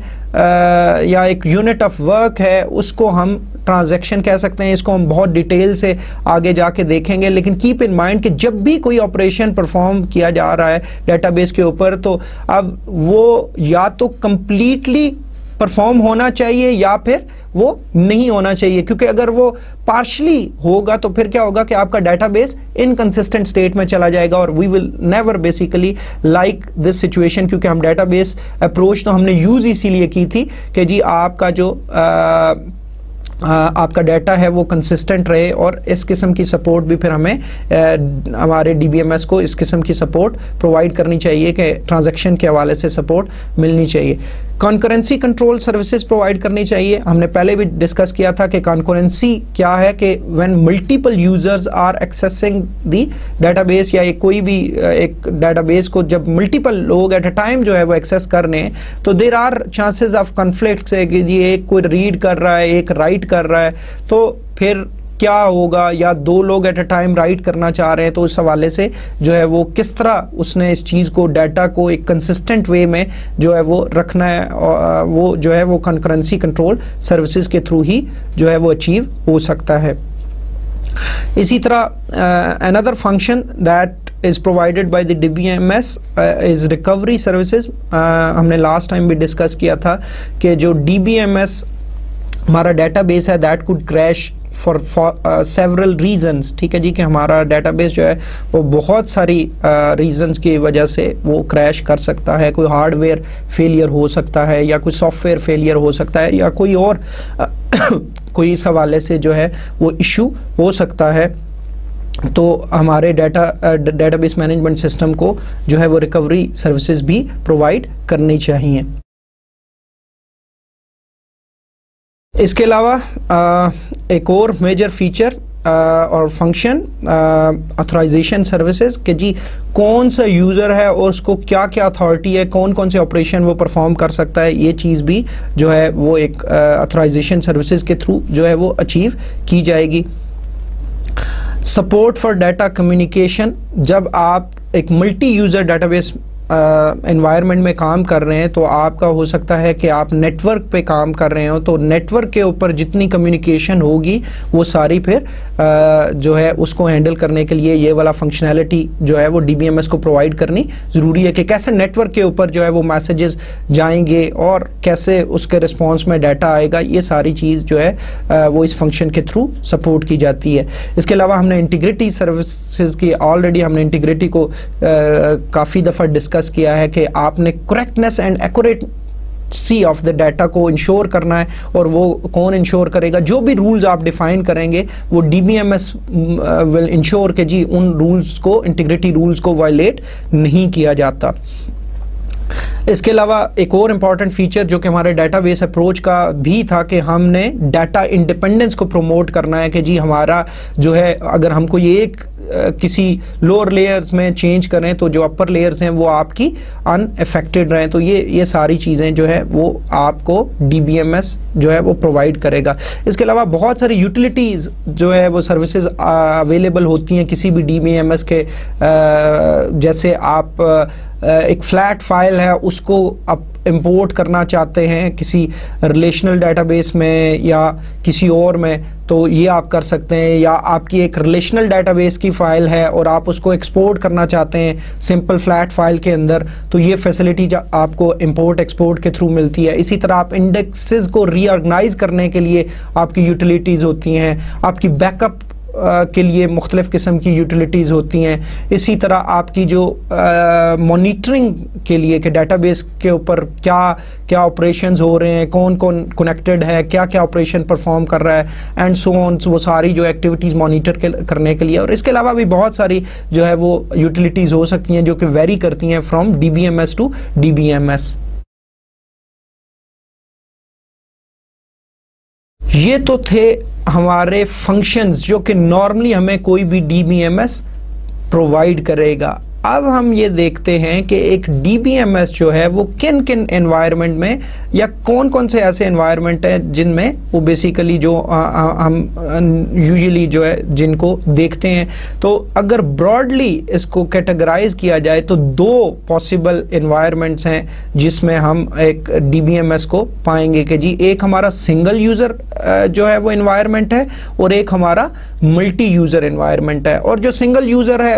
یا ایک یونٹ آف ورک ہے اس کو ہم ٹرانزیکشن کہہ سکتے ہیں. اس کو ہم بہت ڈیٹیل سے آگے جا کے دیکھیں گے, لیکن کیپ ان مائنڈ کہ جب بھی کوئی آپریشن پرفارم کیا جا رہا ہے ڈیٹا بیس کے اوپر تو اب وہ یا تو کمپلیٹلی پرفارم ہونا چاہیے یا پھر وہ نہیں ہونا چاہیے, کیونکہ اگر وہ پارشلی ہوگا تو پھر کیا ہوگا کہ آپ کا ڈیٹا بیس انکنسسٹنٹ اسٹیٹ میں چلا جائے گا, اور we will never basically like this situation, کیونکہ ہم ڈیٹا بیس اپروچ تو ہم نے یوز اسی لیے کی تھی کہ جی آپ کا جو آپ کا ڈیٹا ہے وہ کنسسٹنٹ رہے, اور اس قسم کی سپورٹ بھی پھر ہمیں ہمارے DBMS کو اس قسم کی سپورٹ پرووائڈ کرنی چاہیے کہ ٹرانزیکشن کے حوالے سے سپورٹ ملنی چاہیے. کنکرنسی کنٹرول سروسز پرووائڈ کرنی چاہیے. ہم نے پہلے بھی ڈسکس کیا تھا کہ کنکرنسی کیا ہے, کہ when multiple users are accessing the database, یا کوئی بھی ایک ڈیٹا بیس کو جب ملٹیپل لوگ ایٹ اے ٹائم جو ہے وہ ایکسیس کر رہے ہیں, تو there are chances of conflicts ہے کہ یہ ایک کوئی ریڈ کر رہا ہے, ایک رائٹ کر رہا ہے, تو پھر کیا ہوگا, یا دو لوگ ایٹ اے ٹائم رائٹ کرنا چاہ رہے ہیں, تو اس حوالے سے جو ہے وہ کس طرح اس نے اس چیز کو, ڈیٹا کو ایک کنسسٹنٹ وے میں جو ہے وہ رکھنا ہے, وہ جو ہے وہ کنکرنسی کنٹرول سروسز کے تھرو ہی جو ہے وہ اچیو ہو سکتا ہے. اسی طرح another function that is provided by the DBMS is recovery services. ہم نے لاسٹ ٹائم بھی ڈسکس کیا تھا کہ جو DBMS ہمارا ڈیٹا بیس ہے that could crash for several reasons. ٹھیک ہے جی, کہ ہمارا ڈیٹا بیس جو ہے وہ بہت ساری ریزنز کی وجہ سے وہ کریش کر سکتا ہے. کوئی ہارڈ ویئر فیلئر ہو سکتا ہے, یا کوئی سافٹ ویئر فیلئر ہو سکتا ہے, یا کوئی اور کوئی اس حوالے سے جو ہے وہ ایشو ہو سکتا ہے. تو ہمارے ڈیٹا بیس مینجمنٹ سسٹم کو جو ہے وہ ریکوری سروسز بھی پرووائڈ کرنی چاہیے. اس کے علاوہ ایک اور میجر فیچر اور فنکشن آتھورائزیشن سروسز, کہ جی کون سا یوزر ہے اور اس کو کیا کیا اتھارٹی ہے, کون کون سے آپریشن وہ پرفارم کر سکتا ہے, یہ چیز بھی جو ہے وہ ایک آتھورائزیشن سروسز کے تھرو جو ہے وہ اچیو کی جائے گی. سپورٹ فار ڈیٹا کمیونیکیشن, جب آپ ایک multi user data base environment میں کام کر رہے ہیں, تو آپ کا ہو سکتا ہے کہ آپ نیٹ ورک پہ کام کر رہے ہوں, تو نیٹ ورک کے اوپر جتنی کمیونیکیشن ہوگی وہ ساری پھر جو ہے اس کو ہینڈل کرنے کے لیے یہ والا فنکشنالٹی جو ہے وہ DBMS کو پرووائڈ کرنی ضروری ہے, کہ کیسے نیٹ ورک کے اوپر جو ہے وہ میسیجز جائیں گے اور کیسے اس کے رسپانس میں ڈیٹا آئے گا. یہ ساری چیز جو ہے وہ اس فنکشن کے تھرو سپورٹ کی جاتی ہے. اس کے علاوہ ہم نے انٹیگریٹی سروسز کی آلریڈی ہم نے انٹیگریٹی کو کافی دفعہ ڈسکس کیا ہے, کہ آپ نے correctness and accuracy of the data کو انشور کرنا ہے, اور وہ کون انشور کرے گا, جو بھی رولز آپ ڈیفائن کریں گے وہ DBMS ول انشور کہ جی ان رولز کو, انٹیگریٹی رولز کو وائلیٹ نہیں کیا جاتا. اس کے علاوہ ایک اور امپورٹنٹ فیچر جو کہ ہمارے ڈیٹا بیس اپروچ کا بھی تھا, کہ ہم نے ڈیٹا انڈیپینڈنس کو پروموٹ کرنا ہے, کہ جی ہمارا جو ہے اگر ہم کوئی ایک کسی لوور لیئرز میں چینج کریں تو جو اپر لیئرز ہیں وہ آپ کی ان افیکٹڈ رہیں. تو یہ ساری چیزیں جو ہے وہ آپ کو DBMS جو ہے وہ پرووائڈ کرے گا. اس کے علاوہ بہت ساری یوٹیلیٹیز جو ہے وہ سروسز اویلیبل ہوتی ہیں کسی بھی DBMS کے, جیسے آپ ایک فلیٹ فائل ہے اس کو آپ امپورٹ کرنا چاہتے ہیں کسی ریلیشنل ڈیٹا بیس میں یا کسی اور میں, تو یہ آپ کر سکتے ہیں. یا آپ کی ایک ریلیشنل ڈیٹا بیس کی فائل ہے اور آپ اس کو ایکسپورٹ کرنا چاہتے ہیں سمپل فلیٹ فائل کے اندر, تو یہ فیسلٹی آپ کو امپورٹ ایکسپورٹ کے تھرو ملتی ہے. اسی طرح آپ انڈیکسز کو ری آرگنائز کرنے کے لیے آپ کی یوٹیلیٹیز ہوتی ہیں, آپ کی بیک اپ کے لیے مختلف قسم کی یوٹیلیٹیز ہوتی ہیں. اسی طرح آپ کی جو مانیٹرنگ کے لیے کہ ڈیٹا بیس کے اوپر کیا کیا آپریشنز ہو رہے ہیں, کون کون کنیکٹڈ ہے, کیا کیا آپریشن پرفارم کر رہا ہے, اینڈ سو آن, وہ ساری جو ایکٹیویٹیز مانیٹر کرنے کے لیے. اور اس کے علاوہ بھی بہت ساری جو ہے وہ یوٹیلیٹیز ہو سکتی ہیں جو کہ ویری کرتی ہیں فرام DBMS ٹو DBMS. یہ تو تھے ہمارے فنکشنز جو کہ نارملی ہمیں کوئی بھی DBMS پرووائڈ کرے گا. اب ہم یہ دیکھتے ہیں کہ ایک DBMS جو ہے وہ کن کن انوائرمنٹ میں یا کون کون سے ایسے انوائرمنٹ ہیں جن میں وہ بیسیکلی جو ہم یوزلی جو ہے جن کو دیکھتے ہیں. تو اگر براڈلی اس کو کیٹیگرائز کیا جائے تو دو پاسبل انوائرمنٹس ہیں جس میں ہم ایک DBMS کو پائیں گے, کہ جی ایک ہمارا سنگل یوزر جو ہے وہ انوائرمنٹ ہے اور ایک ہمارا ملٹی یوزر انوائرمنٹ ہے. اور جو سنگل یوزر ہے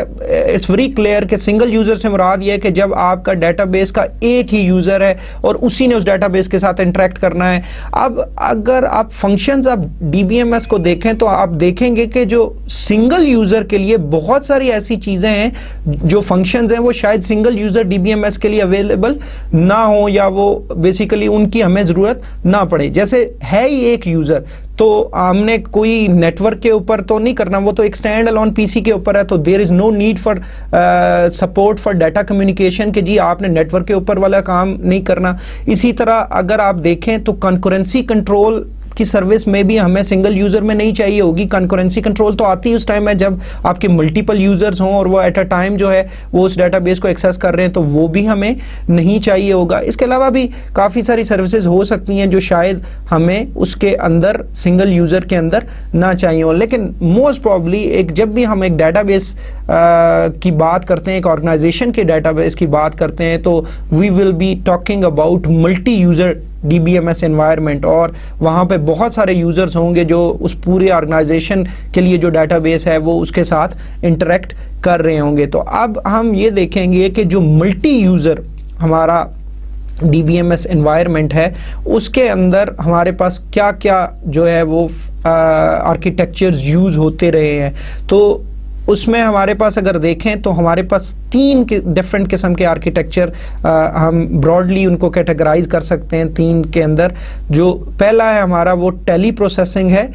اٹس ویری کلیئر کہ سنگل یوزر سے مراد یہ ہے کہ جب آپ کا ڈیٹا بیس کا ایک ہی یوزر ہے اور اسی نے اس ڈیٹا بیس کے ساتھ انٹریکٹ کرنا ہے. اب اگر آپ فنکشنز اب DBMS کو دیکھیں تو آپ دیکھیں گے کہ جو سنگل یوزر کے لیے بہت ساری ایسی چیزیں ہیں جو فنکشنز ہیں وہ شاید سنگل یوزر DBMS کے لیے اویلیبل نہ ہوں یا وہ بیسیکلی ان کی ہمیں ضرورت نہ پڑے. جیسے ہے ہی ایک یوزر تو ہم نے کوئی نیٹ ورک کے اوپر تو نہیں کرنا, وہ تو ایک اسٹینڈ الون پی سی کے اوپر ہے, تو there is no need for support for data communication کہ جی آپ نے نیٹ ورک کے اوپر والا کام نہیں کرنا. اسی طرح اگر آپ دیکھیں تو کنکورنسی کنٹرول کی سروس میں بھی ہمیں سنگل یوزر میں نہیں چاہیے ہوگی. کنکورنسی کنٹرول تو آتی ہے اس ٹائم ہے جب آپ کے ملٹیپل یوزرز ہوں اور وہ ایٹ اے ٹائم جو ہے وہ اس ڈیٹا بیس کو ایکسیس کر رہے ہیں, تو وہ بھی ہمیں نہیں چاہیے ہوگا. اس کے علاوہ بھی کافی ساری سروسز ہو سکتی ہیں جو شاید ہمیں اس کے اندر سنگل یوزر کے اندر نہ چاہیے ہوں. لیکن موسٹ پرابلی جب بھی ہم ایک ڈیٹا بیس کی بات کرتے ہیں, ایک آرگنائزیشن کے ڈیٹا بیس کی بات کرتے ہیں, تو we will be talking about multi user D B M S environment, اور وہاں پہ بہت سارے یوزرز ہوں گے جو اس پورے آرگنائزیشن کے لیے جو ڈیٹا بیس ہے وہ اس کے ساتھ انٹریکٹ کر رہے ہوں گے. تو اب ہم یہ دیکھیں گے کہ جو ملٹی یوزر ہمارا D B M S environment ہے اس کے اندر ہمارے پاس کیا کیا جو ہے وہ آرکیٹیکچرز یوز ہوتے رہے ہیں. تو اس میں ہمارے پاس اگر دیکھیں تو ہمارے پاس 3 ڈفرینٹ قسم کے آرکیٹیکچر ہم براڈلی ان کو کیٹیگرائز کر سکتے ہیں 3 کے اندر. جو پہلا ہے ہمارا وہ ٹیلی پروسیسنگ ہے,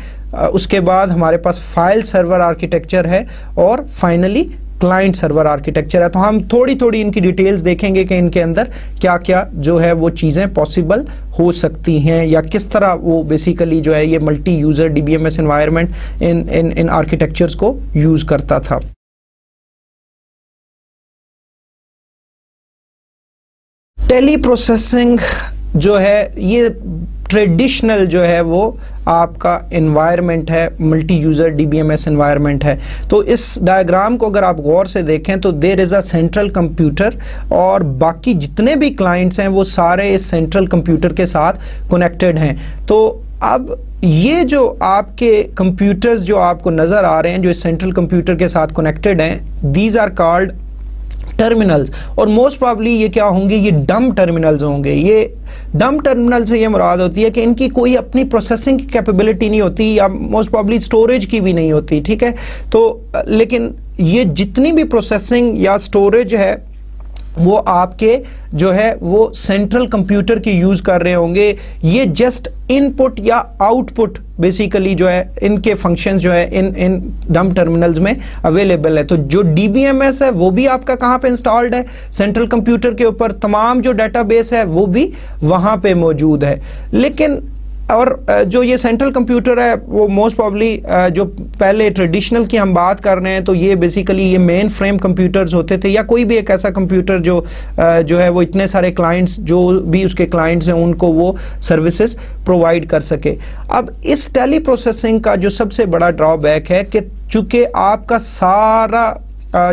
اس کے بعد ہمارے پاس فائل سرور آرکیٹیکچر ہے, اور فائنلی کلائنٹ سرور آرکیٹیکچر ہے. تو ہم تھوڑی ان کی ڈیٹیلز دیکھیں گے کہ ان کے اندر کیا کیا جو ہے وہ چیزیں پاسبل ہو سکتی ہیں, یا کس طرح وہ بیسیکلی جو ہے یہ multi user D B M S environment ان آرکیٹیکچرز کو یوز کرتا تھا. ٹیلی پروسیسنگ جو ہے یہ ٹریڈیشنل جو ہے وہ آپ کا انوائرمنٹ ہے, multi user D B M S environment ہے. تو اس ڈائیگرام کو اگر آپ غور سے دیکھیں تو there is a central computer, اور باقی جتنے بھی کلائنٹس ہیں وہ سارے اس سینٹرل کمپیوٹر کے ساتھ کنیکٹڈ ہیں. تو اب یہ جو آپ کے کمپیوٹرز جو آپ کو نظر آ رہے ہیں جو اس سینٹرل کمپیوٹر کے ساتھ کنیکٹڈ ہیں, دیز آر کالڈ ٹرمینلز, اور موسٹ پرابلی یہ کیا ہوں گے, یہ ڈم ٹرمینلز ہوں گے. یہ ڈم ٹرمینل سے یہ مراد ہوتی ہے کہ ان کی کوئی اپنی پروسیسنگ کی کیپیبلٹی نہیں ہوتی, یا موسٹ پرابلی اسٹوریج کی بھی نہیں ہوتی, ٹھیک ہے. تو لیکن یہ جتنی بھی پروسیسنگ یا اسٹوریج ہے وہ آپ کے جو ہے وہ سینٹرل کمپیوٹر کی یوز کر رہے ہوں گے. یہ جسٹ ان پٹ یا آؤٹ پٹ بیسیکلی جو ہے ان کے فنکشنز جو ہے ان ڈم ٹرمینلز میں اویلیبل ہے. تو جو ڈی بی ایم ایس ہے وہ بھی آپ کا کہاں پہ انسٹالڈ ہے, سینٹرل کمپیوٹر کے اوپر. تمام جو ڈیٹا بیس ہے وہ بھی وہاں پہ موجود ہے. لیکن اور جو یہ سینٹرل کمپیوٹر ہے وہ موسٹ پرابلی جو پہلے ٹریڈیشنل کی ہم بات کر رہے ہیں تو یہ بیسیکلی یہ مین فریم کمپیوٹرز ہوتے تھے, یا کوئی بھی ایک ایسا کمپیوٹر جو ہے وہ اتنے سارے کلائنٹس جو بھی اس کے کلائنٹس ہیں ان کو وہ سروسز پرووائڈ کر سکے. اب اس ٹیلی پروسیسنگ کا جو سب سے بڑا ڈرا بیک ہے کہ چونکہ آپ کا سارا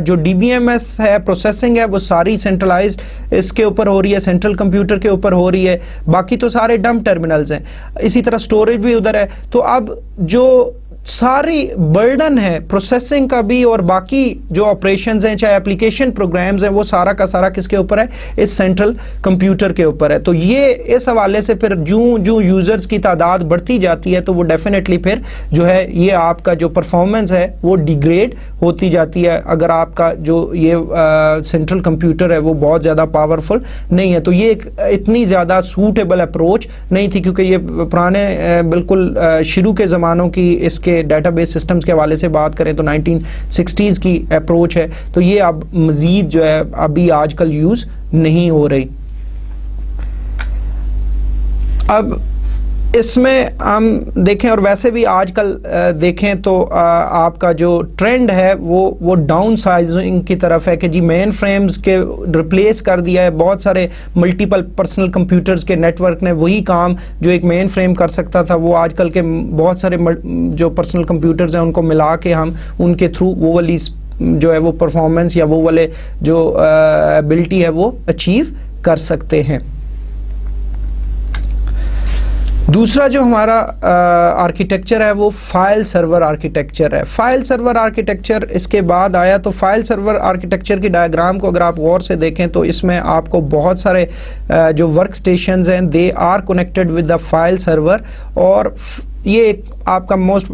جو ڈی بی ایم ایس ہے پروسیسنگ ہے وہ ساری سینٹرلائزڈ اس کے اوپر ہو رہی ہے, سینٹرل کمپیوٹر کے اوپر ہو رہی ہے, باقی تو سارے ڈم ٹرمینلز ہیں. اسی طرح سٹوریج بھی ادھر ہے. تو اب جو ساری برڈن ہے پروسیسنگ کا بھی اور باقی جو آپریشنز ہیں چاہے اپلیکیشن پروگرامز ہیں وہ سارا کا سارا کس کے اوپر ہے, اس سینٹرل کمپیوٹر کے اوپر ہے. تو یہ اس حوالے سے پھر جو یوزرز کی تعداد بڑھتی جاتی ہے تو وہ ڈیفینیٹلی پھر جو ہے یہ آپ کا جو پرفارمنس ہے وہ ڈیگریڈ ہوتی جاتی ہے اگر آپ کا جو یہ سینٹرل کمپیوٹر ہے وہ بہت زیادہ پاورفل نہیں ہے. تو یہ ایک اتنی زیادہ سوٹیبل اپروچ نہیں تھی کیونکہ یہ پرانے بالکل شروع کے زمانوں کی اس کے ڈیٹا بیس سسٹمز کے حوالے سے بات کریں تو 1960s کی اپروچ ہے. تو یہ اب مزید جو ہے ابھی آج کل یوز نہیں ہو رہی. اب اس میں ہم دیکھیں اور ویسے بھی آج کل دیکھیں تو آپ کا جو ٹرینڈ ہے وہ ڈاؤن سائزنگ کی طرف ہے کہ جی مین فریمز کے ریپلیس کر دیا ہے. بہت سارے ملٹیپل پرسنل کمپیوٹرز کے نیٹ ورک نے وہی کام جو ایک مین فریم کر سکتا تھا وہ آج کل کے بہت سارے جو پرسنل کمپیوٹرز ہیں ان کو ملا کے ہم ان کے تھرو وہ والی جو ہے وہ پرفارمنس یا وہ والے جو ایبلٹی ہے وہ اچیو کر سکتے ہیں. دوسرا جو ہمارا آرکیٹیکچر ہے وہ فائل سرور آرکیٹیکچر ہے. فائل سرور آرکیٹیکچر اس کے بعد آیا. تو فائل سرور آرکیٹیکچر کی ڈائیگرام کو اگر آپ غور سے دیکھیں تو اس میں آپ کو بہت سارے جو ورک سٹیشنز ہیں they are connected with the file server, اور یہ ایک آپ کا موسٹ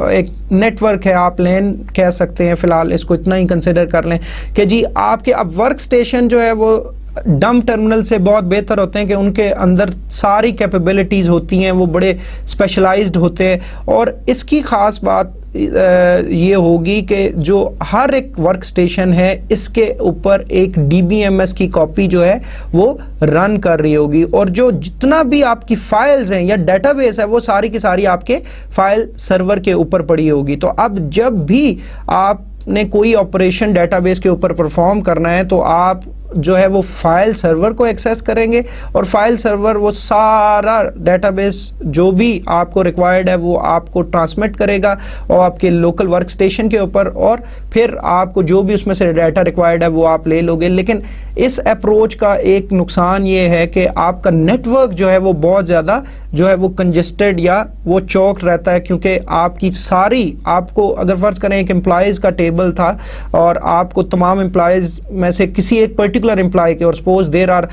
ایک نیٹ ورک ہے, آپ لین کہہ سکتے ہیں. فی الحال اس کو اتنا ہی کنسیڈر کر لیں کہ جی آپ کے اب ورک سٹیشن جو ہے وہ ڈم ٹرمینل سے بہت بہتر ہوتے ہیں کہ ان کے اندر ساری کیپیبلٹیز ہوتی ہیں, وہ بڑے اسپیشلائزڈ ہوتے ہیں. اور اس کی خاص بات یہ ہوگی کہ جو ہر ایک ورک سٹیشن ہے اس کے اوپر ایک DBMS کی کاپی جو ہے وہ رن کر رہی ہوگی, اور جو جتنا بھی آپ کی فائلز ہیں یا ڈیٹا بیس ہے وہ ساری کی ساری آپ کے فائل سرور کے اوپر پڑی ہوگی. تو اب جب بھی آپ نے کوئی آپریشن ڈیٹا بیس کے اوپر پرفارم کرنا ہے تو آپ جو ہے وہ فائل سرور کو ایکسیس کریں گے, اور فائل سرور وہ سارا ڈیٹا بیس جو بھی آپ کو ریکوائرڈ ہے وہ آپ کو ٹرانسمٹ کرے گا اور آپ کے لوکل ورک سٹیشن کے اوپر, اور پھر آپ کو جو بھی اس میں سے ڈیٹا ریکوائرڈ ہے وہ آپ لے لو گے. لیکن اس اپروچ کا ایک نقصان یہ ہے کہ آپ کا نیٹ ورک جو ہے وہ بہت زیادہ جو ہے وہ کنجسٹڈ یا وہ چوک رہتا ہے, کیونکہ آپ کی ساری, آپ کو اگر فرض کریں ایک امپلائیز کا ٹیبل تھا اور آپ کو تمام امپلائیز میں سے کسی ایک پرٹیکولر امپلائی کے, اور suppose there are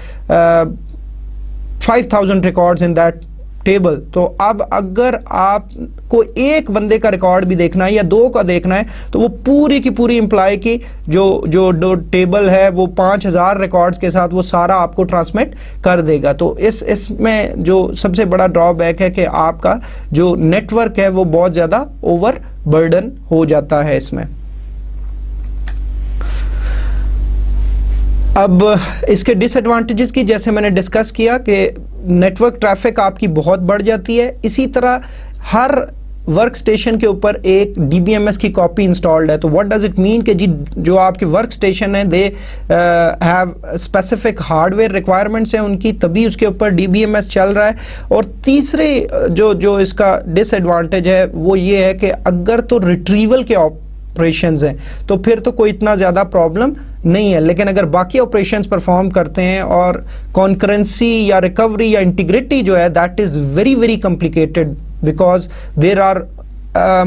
5000 records in that table, تو اب اگر آپ کو ایک بندے کا ریکارڈ بھی دیکھنا ہے یا 2 کا دیکھنا ہے تو وہ پوری کی پوری امپلائی کی جو ٹیبل ہے وہ 5000 ریکارڈز کے ساتھ وہ سارا آپ کو ٹرانسمٹ کر دے گا. تو اس میں جو سب سے بڑا ڈرا بیک ہے کہ آپ کا جو نیٹ ورک ہے وہ بہت زیادہ اوور برڈن ہو جاتا ہے اس میں. اب اس کے ڈس ایڈوانٹیجز کی جیسے میں نے ڈسکس کیا کہ نیٹ ورک ٹریفک آپ کی بہت بڑھ جاتی ہے, اسی طرح ہر ورک سٹیشن کے اوپر ایک DBMS کی کاپی انسٹالڈ ہے. تو واٹ ڈز اٹ مین کہ جی جو آپ کے ورک سٹیشن ہیں they have specific hard where requirements ہیں ان کی, تبھی اس کے اوپر DBMS چل رہا ہے. اور تیسری جو اس کا ڈس ایڈوانٹیج ہے وہ یہ ہے کہ اگر تو ریٹریول کے آپریشنز ہیں تو پھر تو کوئی اتنا زیادہ پرابلم نہیں ہے, لیکن اگر باقی آپریشنز پرفارم کرتے ہیں اور کانکرنسی یا ریکوری یا انٹیگریٹی جو ہے that is very very complicated because there are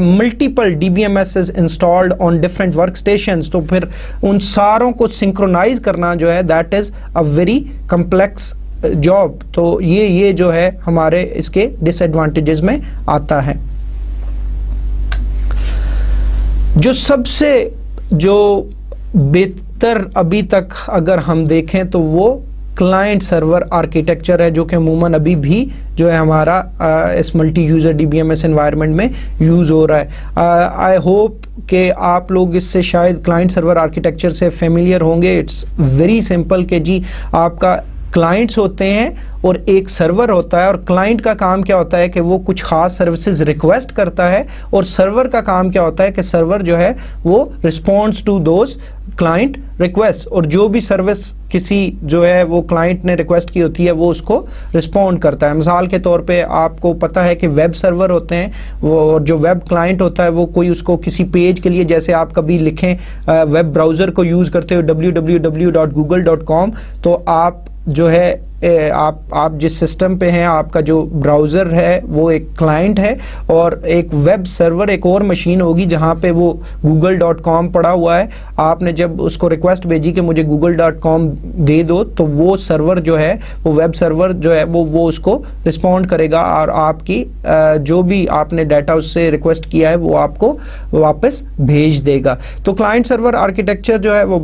multiple DBMSs installed on different workstations, تو پھر ان ساروں کو سنکرونائز کرنا جو ہے that is a very complex job. تو یہ جو ہے ہمارے اس کے ڈس ایڈوانٹیجز میں آتا ہے. جو سب سے جو بہتر ابھی تک اگر ہم دیکھیں تو وہ کلائنٹ سرور آرکیٹیکچر ہے, جو کہ عموماً ابھی بھی جو ہے ہمارا اس ملٹی یوزر DBMS انوائرمنٹ میں یوز ہو رہا ہے. آئی ہوپ کہ آپ لوگ اس سے شاید کلائنٹ سرور آرکیٹیکچر سے فیملیئر ہوں گے. اٹس ویری سمپل کہ جی آپ کا کلائنٹس ہوتے ہیں اور ایک سرور ہوتا ہے, اور کلائنٹ کا کام کیا ہوتا ہے کہ وہ کچھ خاص سروسز ریکویسٹ کرتا ہے, اور سرور کا کام کیا ہوتا ہے کہ سرور جو ہے وہ responds to those client request, اور جو بھی سروس کسی جو ہے وہ کلائنٹ نے ریکویسٹ کی ہوتی ہے وہ اس کو رسپونڈ کرتا ہے. مثال کے طور پہ آپ کو پتہ ہے کہ ویب سرور ہوتے ہیں, وہ جو ویب کلائنٹ ہوتا ہے وہ کوئی اس کو کسی پیج کے لیے, جیسے آپ کبھی لکھیں ویب براؤزر کو یوز کرتے ہو www.google.com, تو آپ جو ہے آپ جس سسٹم پہ ہیں آپ کا جو براؤزر ہے وہ ایک کلائنٹ ہے, اور ایک ویب سرور ایک اور مشین ہوگی جہاں پہ وہ google.com پڑا ہوا ہے. آپ نے جب اس کو ریکویسٹ بھیجی کہ مجھے google.com دے دو, تو وہ سرور جو ہے وہ ویب سرور جو ہے وہ اس کو رسپونڈ کرے گا, اور آپ کی جو بھی آپ نے ڈیٹا اس سے ریکویسٹ کیا ہے وہ آپ کو واپس بھیج دے گا. تو کلائنٹ سرور آرکیٹیکچر جو ہے وہ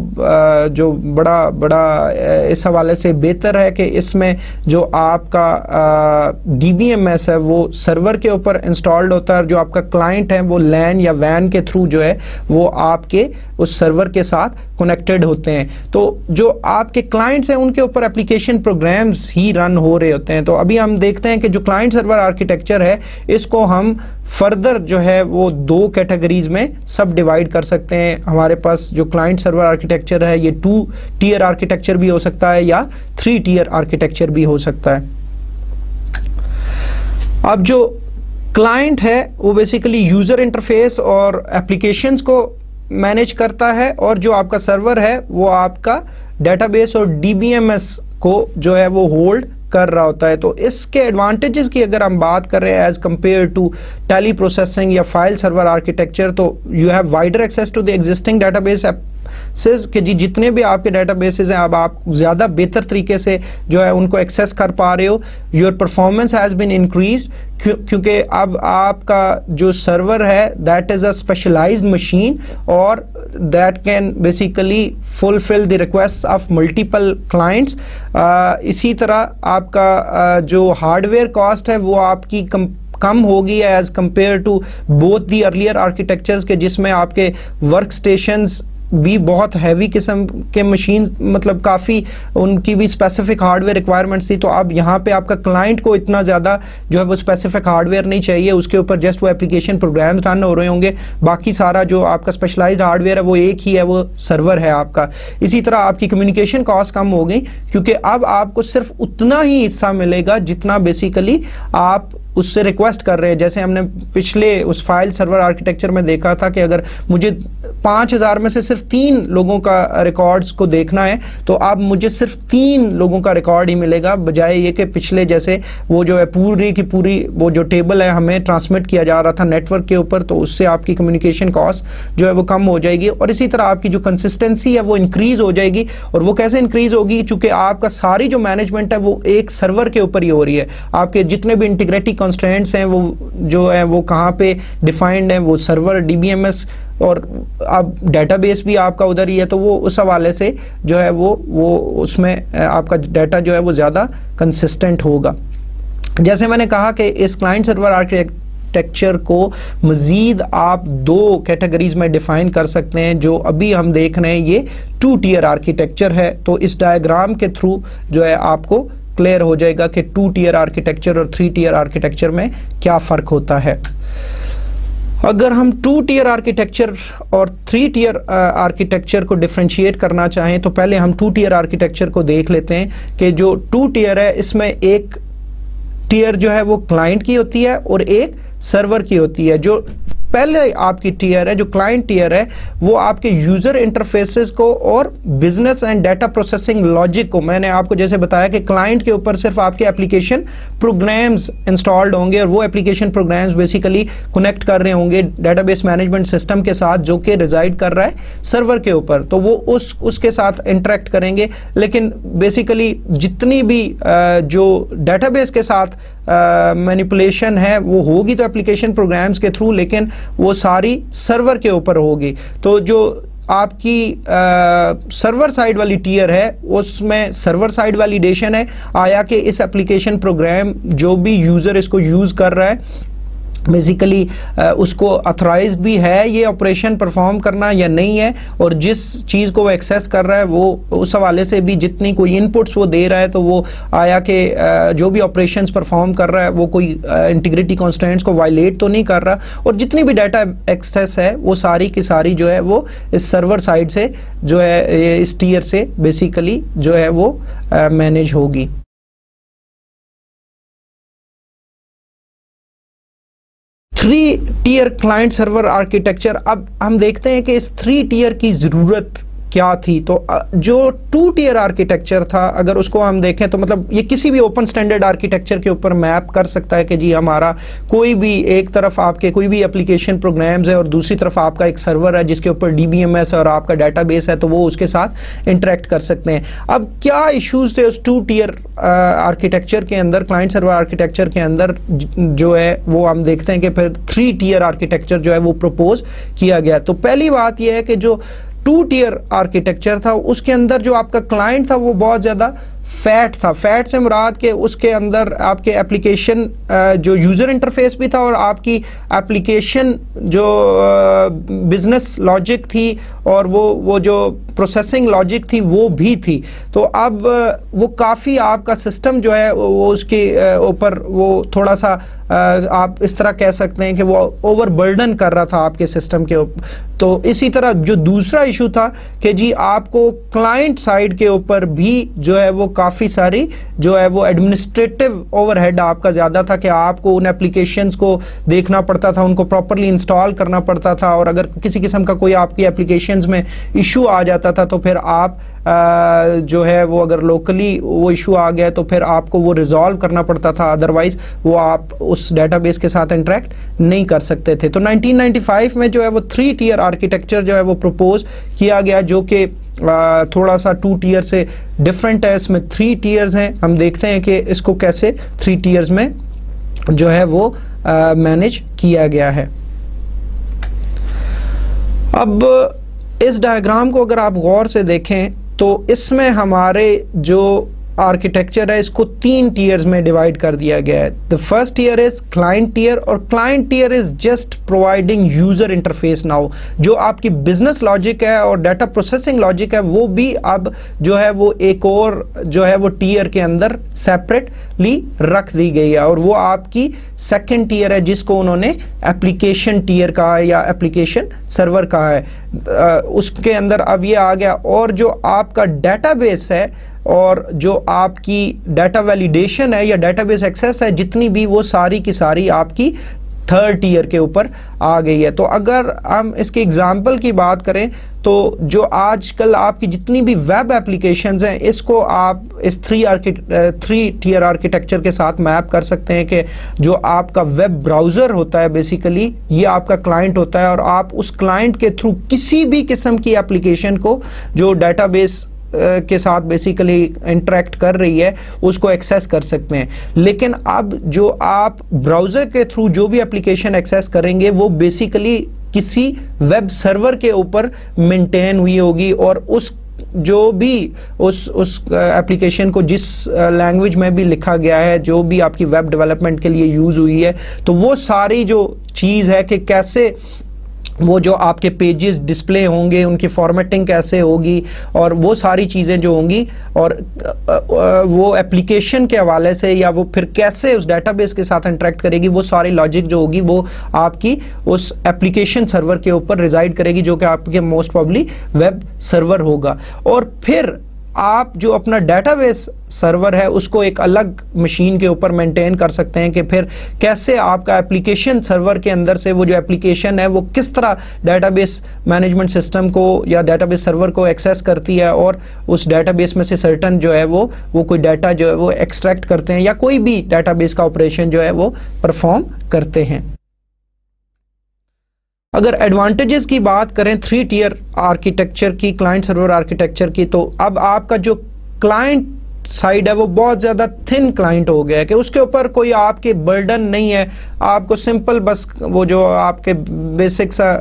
جو بڑا اس حوالے سے بہتر ہے کہ اس میں جو آپ کا DBMS ہے وہ سرور کے اوپر انسٹالڈ ہوتا ہے, اور جو آپ کا کلائنٹ ہے وہ لین یا وین کے تھرو جو ہے وہ آپ کے اس سرور کے ساتھ کنیکٹڈ ہوتے ہیں. تو جو آپ کے کلائنٹس ہیں ان کے اوپر اپلیکیشن پروگرامز ہی رن ہو رہے ہوتے ہیں. تو ابھی ہم دیکھتے ہیں کہ جو کلائنٹ سرور آرکیٹیکچر ہے اس کو ہم فردر جو ہے وہ 2 کیٹیگریز میں سب ڈیوائڈ کر سکتے ہیں. ہمارے پاس جو کلائنٹ سرور آرکیٹیکچر ہے یہ 2 ٹیئر آرکیٹیکچر بھی ہو سکتا ہے یا 3 ٹیئر آرکیٹیکچر بھی ہو سکتا ہے. اب جو کلائنٹ ہے وہ بیسیکلی یوزر انٹرفیس اور اپلیکیشنز کو مینیج کرتا ہے, اور جو آپ کا سرور ہے وہ آپ کا ڈیٹا بیس اور DBMS کو جو ہے وہ ہولڈ کر رہا ہوتا ہے. تو اس کے ایڈوانٹیجز کی اگر ہم بات کر رہے ہیں as compare to teleprocessing یا فائل سرور آرکیٹیکچر, تو you have wider access to the existing databases کہ جی جتنے بھی آپ کے ڈیٹا بیسز ہیں اب آپ زیادہ بہتر طریقے سے جو ہے ان کو ایکسیس کر پا رہے ہو. Your performance has been increased کیونکہ اب آپ کا جو سرور ہے that is a specialised machine اور that can basically fulfil the request of multiple clients. اسی طرح آپ کا جو ہارڈ ویئر کاسٹ ہے وہ آپ کی کم ہوگی as compare to both the earlier architectures کے جس میں آپ کے ورک اسٹیشنز بھی بہت ہیوی قسم کے مشین مطلب کافی ان کی بھی اسپیسیفک ہارڈ ویئر ریکوائرمنٹس تھی. تو اب یہاں پہ آپ کا کلائنٹ کو اتنا زیادہ جو ہے وہ اسپیسیفک ہارڈ ویئر نہیں چاہیے, اس کے اوپر جسٹ وہ اپلیکیشن پروگرامز رن ہو رہے ہوں گے, باقی سارا جو آپ کا اسپیشلائزڈ ہارڈ ویئر ہے وہ ایک ہی ہے, وہ سرور ہے آپ کا. اسی طرح آپ کی کمیونیکیشن کاسٹ کم ہو گئی کیونکہ اب آپ کو صرف اتنا ہی حصہ ملے گا جتنا بیسیکلی آپ اس سے ریکویسٹ کر رہے ہیں. جیسے ہم نے پچھلے اس فائل سرور آرکیٹیکچر میں دیکھا تھا کہ اگر مجھے 5000 میں سے صرف 3 لوگوں کا ریکارڈز کو دیکھنا ہے تو اب مجھے صرف 3 لوگوں کا ریکارڈ ہی ملے گا, بجائے یہ کہ پچھلے جیسے وہ جو ہے پوری کی پوری وہ جو ٹیبل ہے ہمیں ٹرانسمٹ کیا جا رہا تھا نیٹ ورک کے اوپر, تو اس سے آپ کی کمیونیکیشن کاسٹ جو ہے وہ کم ہو جائے گی. اور اسی طرح آپ کی جو کنسسٹنسی ہے وہ انکریز ہو جائے گی. اور وہ کیسے انکریز ہوگی؟ چونکہ آپ کا ساری جو مینجمنٹ ہے وہ ایک سرور کے اوپر ہی ہو رہی ہے. آپ کے جتنے بھی انٹیگریٹی کنسٹرینٹس ہیں وہ جو ہے وہ کہاں پہ ڈیفائنڈ ہیں, وہ سرور ڈی بی ایم ایس, اور اب ڈیٹا بیس بھی آپ کا ادھر ہی ہے. تو وہ اس حوالے سے جو ہے وہ اس میں آپ کا ڈیٹا جو ہے وہ زیادہ کنسسٹنٹ ہوگا. جیسے میں نے کہا کہ اس کلائنٹ سرور آرکیٹیکچر کو مزید آپ 2 کیٹیگریز میں ڈیفائن کر سکتے ہیں. جو ابھی ہم دیکھ رہے ہیں یہ 2 ٹیئر آرکیٹیکچر ہے. تو اس ڈائیگرام کے تھرو جو ہے آپ کو کلیئر ہو جائے گا کہ 2 ٹیئر آرکیٹیکچر اور 3 ٹیئر آرکیٹیکچر میں کیا فرق ہوتا ہے. اگر ہم 2 ٹیئر آرکیٹیکچر اور 3 ٹیئر آرکیٹیکچر کو ڈیفرینشیٹ کرنا چاہیں تو پہلے ہم 2 ٹیئر آرکیٹیکچر کو دیکھ لیتے ہیں کہ جو 2 ٹیئر ہے اس میں ایک ٹیئر جو ہے وہ کلائنٹ کی ہوتی ہے اور ایک سرور کی ہوتی ہے. جو پہلے آپ کی ٹیئر ہے, جو کلائنٹ ٹیئر ہے, وہ آپ کے یوزر انٹرفیسز کو اور business and data processing logic کو, میں نے آپ کو جیسے بتایا کہ کلائنٹ کے اوپر صرف آپ کے اپلیکیشن پروگرامز انسٹالڈ ہوں گے اور وہ اپلیکیشن پروگرامز بیسیکلی کنیکٹ کر رہے ہوں گے ڈیٹا بیس مینجمنٹ سسٹم کے ساتھ جو کہ ریزائڈ کر رہا ہے سرور کے اوپر, تو وہ اس کے ساتھ انٹریکٹ کریں گے. لیکن بیسیکلی جتنی بھی جو ڈیٹا بیس کے ساتھ مینیپولیشن ہے وہ ہوگی تو اپلیکیشن پروگرامز کے تھرو, لیکن وہ ساری سرور کے اوپر ہوگی. تو جو آپ کی سرور سائڈ والی ٹیئر ہے اس میں سرور سائڈ ویلیڈیشن ہے, آیا کہ اس اپلیکیشن پروگرام جو بھی یوزر اس کو یوز کر رہا ہے بیسیکلی اس کو اتھرائزڈ بھی ہے یہ آپریشن پرفارم کرنا یا نہیں ہے, اور جس چیز کو وہ ایکسیس کر رہا ہے وہ اس حوالے سے بھی جتنی کوئی انپٹس وہ دے رہا ہے تو وہ آیا کہ جو بھی آپریشنز پرفارم کر رہا ہے وہ کوئی انٹیگریٹی کانسٹرینٹس کو وائلیٹ تو نہیں کر رہا, اور جتنی بھی ڈیٹا ایکسیس ہے وہ ساری کی ساری جو ہے وہ اس سرور سائڈ سے جو ہے اس ٹیئر سے بیسیکلی جو ہے وہ مینیج ہوگی. 3 ٹیئر کلائنٹ سرور آرکیٹیکچر. اب ہم دیکھتے ہیں کہ اس 3 ٹیئر کی ضرورت کیا تھی. تو جو 2 ٹیئر آرکیٹیکچر تھا اگر اس کو ہم دیکھیں تو مطلب یہ کسی بھی اوپن سٹینڈرڈ آرکیٹیکچر کے اوپر میپ کر سکتا ہے کہ جی ہمارا کوئی بھی ایک طرف آپ کے کوئی بھی اپلیکیشن پروگرامز ہے اور دوسری طرف آپ کا ایک سرور ہے جس کے اوپر ڈی بی ایم ایس اور آپ کا ڈیٹا بیس ہے, تو وہ اس کے ساتھ انٹریکٹ کر سکتے ہیں. اب کیا ایشوز تھے اس 2 ٹیئر آرکیٹیکچر کے اندر, کلائنٹ سرور آرکیٹیکچر کے اندر جو ہے وہ ہم دیکھتے ہیں کہ پھر 3 ٹیئر آرکیٹیکچر جو ہے وہ پروپوز کیا گیا. تو پہلی بات یہ ہے کہ جو 2 ٹیئر آرکیٹیکچر تھا اس کے اندر جو آپ کا کلائنٹ تھا وہ بہت زیادہ فیٹ تھا. فیٹ سے مراد کہ اس کے اندر آپ کے اپلیکیشن جو یوزر انٹرفیس بھی تھا اور آپ کی اپلیکیشن جو بزنس لاجک تھی اور وہ جو پروسیسنگ لاجک تھی وہ بھی تھی. تو اب وہ کافی آپ کا سسٹم جو ہے وہ اس کے اوپر وہ تھوڑا سا آپ اس طرح کہہ سکتے ہیں کہ وہ اوور برڈن کر رہا تھا آپ کے سسٹم کے اوپر. تو اسی طرح جو دوسرا ایشو تھا کہ جی آپ کو کلائنٹ سائڈ کے اوپر بھی جو ہے وہ کافی ساری جو ہے وہ ایڈمنسٹریٹو اوور ہیڈ آپ کا زیادہ تھا کہ آپ کو ان اپلیکیشنز کو دیکھنا پڑتا تھا, ان کو پراپرلی انسٹال کرنا پڑتا تھا, اور اگر کسی قسم کا کوئی آپ کی اپلیکیشنز میں ایشو آ جاتا ہوتا تھا تو پھر آپ جو ہے وہ اگر لوکلی وہ ایشو آ گیا تو پھر آپ کو وہ ریزالو کرنا پڑتا تھا, ادروائز وہ آپ اس ڈیٹا بیس کے ساتھ انٹریکٹ نہیں کر سکتے تھے. تو 1995 میں جو ہے وہ 3 ٹیئر آرکیٹیکچر جو ہے وہ پروپوز کیا گیا, جو کہ تھوڑا سا 2 ٹیئر سے ڈفرینٹ ہے. اس میں 3 ٹیئرز ہیں. ہم دیکھتے ہیں کہ اس کو کیسے 3 ٹیئرز میں جو ہے وہ مینیج کیا گیا ہے. اب اس ڈائیگرام کو اگر آپ غور سے دیکھیں تو اس میں ہمارے جو آرکیٹیکچر ہے اس کو 3 ٹیئرز میں ڈیوائڈ کر دیا گیا ہے. The first tier is client tier, اور client tier is just providing user interface now. جو آپ کی بزنس لاجک ہے اور ڈیٹا پروسیسنگ لاجک ہے وہ بھی اب جو ہے وہ ایک اور جو ہے وہ ٹیئر کے اندر سیپریٹلی رکھ دی گئی ہے, اور وہ آپ کی سیکنڈ ٹیئر ہے جس کو انہوں نے اپلیکیشن ٹیئر کہا ہے یا اپلیکیشن سرور کہا ہے. اس کے اندر اب یہ آ گیا, اور جو آپ کا ڈیٹا بیس ہے اور جو آپ کی ڈیٹا ویلیڈیشن ہے یا ڈیٹا بیس ایکسیس ہے جتنی بھی, وہ ساری کی ساری آپ کی 3rd ٹیئر کے اوپر آ گئی ہے. تو اگر ہم اس کی اگزامپل کی بات کریں تو جو آج کل آپ کی جتنی بھی ویب اپلیکیشنز ہیں اس کو آپ اس 3 ٹیئر آرکیٹیکچر کے ساتھ میپ کر سکتے ہیں کہ جو آپ کا ویب براؤزر ہوتا ہے بیسیکلی یہ آپ کا کلائنٹ ہوتا ہے, اور آپ اس کلائنٹ کے تھرو کسی بھی قسم کی اپلیکیشن کو جو ڈیٹا بیس کے ساتھ بیسیکلی انٹریکٹ کر رہی ہے اس کو ایکسیس کر سکتے ہیں. لیکن اب جو آپ براؤزر کے تھرو جو بھی اپلیکیشن ایکسیس کریں گے وہ بیسیکلی کسی ویب سرور کے اوپر مینٹین ہوئی ہوگی, اور اس جو بھی اس اپلیکیشن کو جس لینگویج میں بھی لکھا گیا ہے جو بھی آپ کی ویب ڈیولپمنٹ کے لیے یوز ہوئی ہے تو وہ ساری جو چیز ہے کہ کیسے وہ جو آپ کے پیجز ڈسپلے ہوں گے ان کی فارمیٹنگ کیسے ہوگی اور وہ ساری چیزیں جو ہوں گی, اور وہ اپلیکیشن کے حوالے سے یا وہ پھر کیسے اس ڈیٹا بیس کے ساتھ انٹریکٹ کرے گی, وہ ساری لاجک جو ہوگی وہ آپ کی اس اپلیکیشن سرور کے اوپر ریزائڈ کرے گی جو کہ آپ کے موسٹ پرابلی ویب سرور ہوگا. اور پھر آپ جو اپنا ڈیٹا بیس سرور ہے اس کو ایک الگ مشین کے اوپر مینٹین کر سکتے ہیں کہ پھر کیسے آپ کا اپلیکیشن سرور کے اندر سے وہ جو اپلیکیشن ہے وہ کس طرح ڈیٹا بیس مینجمنٹ سسٹم کو یا ڈیٹا بیس سرور کو ایکسیس کرتی ہے, اور اس ڈیٹا بیس میں سے سرٹن جو ہے وہ کوئی ڈیٹا جو ہے وہ ایکسٹریکٹ کرتے ہیں یا کوئی بھی ڈیٹا بیس کا آپریشن جو ہے وہ پرفارم کرتے ہیں. اگر ایڈوانٹیجز کی بات کریں 3 ٹیئر آرکیٹیکچر کی, کلائنٹ سرور آرکیٹیکچر کی, تو اب آپ کا جو کلائنٹ سائڈ ہے وہ بہت زیادہ تھن کلائنٹ ہو گیا ہے کہ اس کے اوپر کوئی آپ کے برڈن نہیں ہے. آپ کو سمپل بس وہ جو آپ کے بیسک سا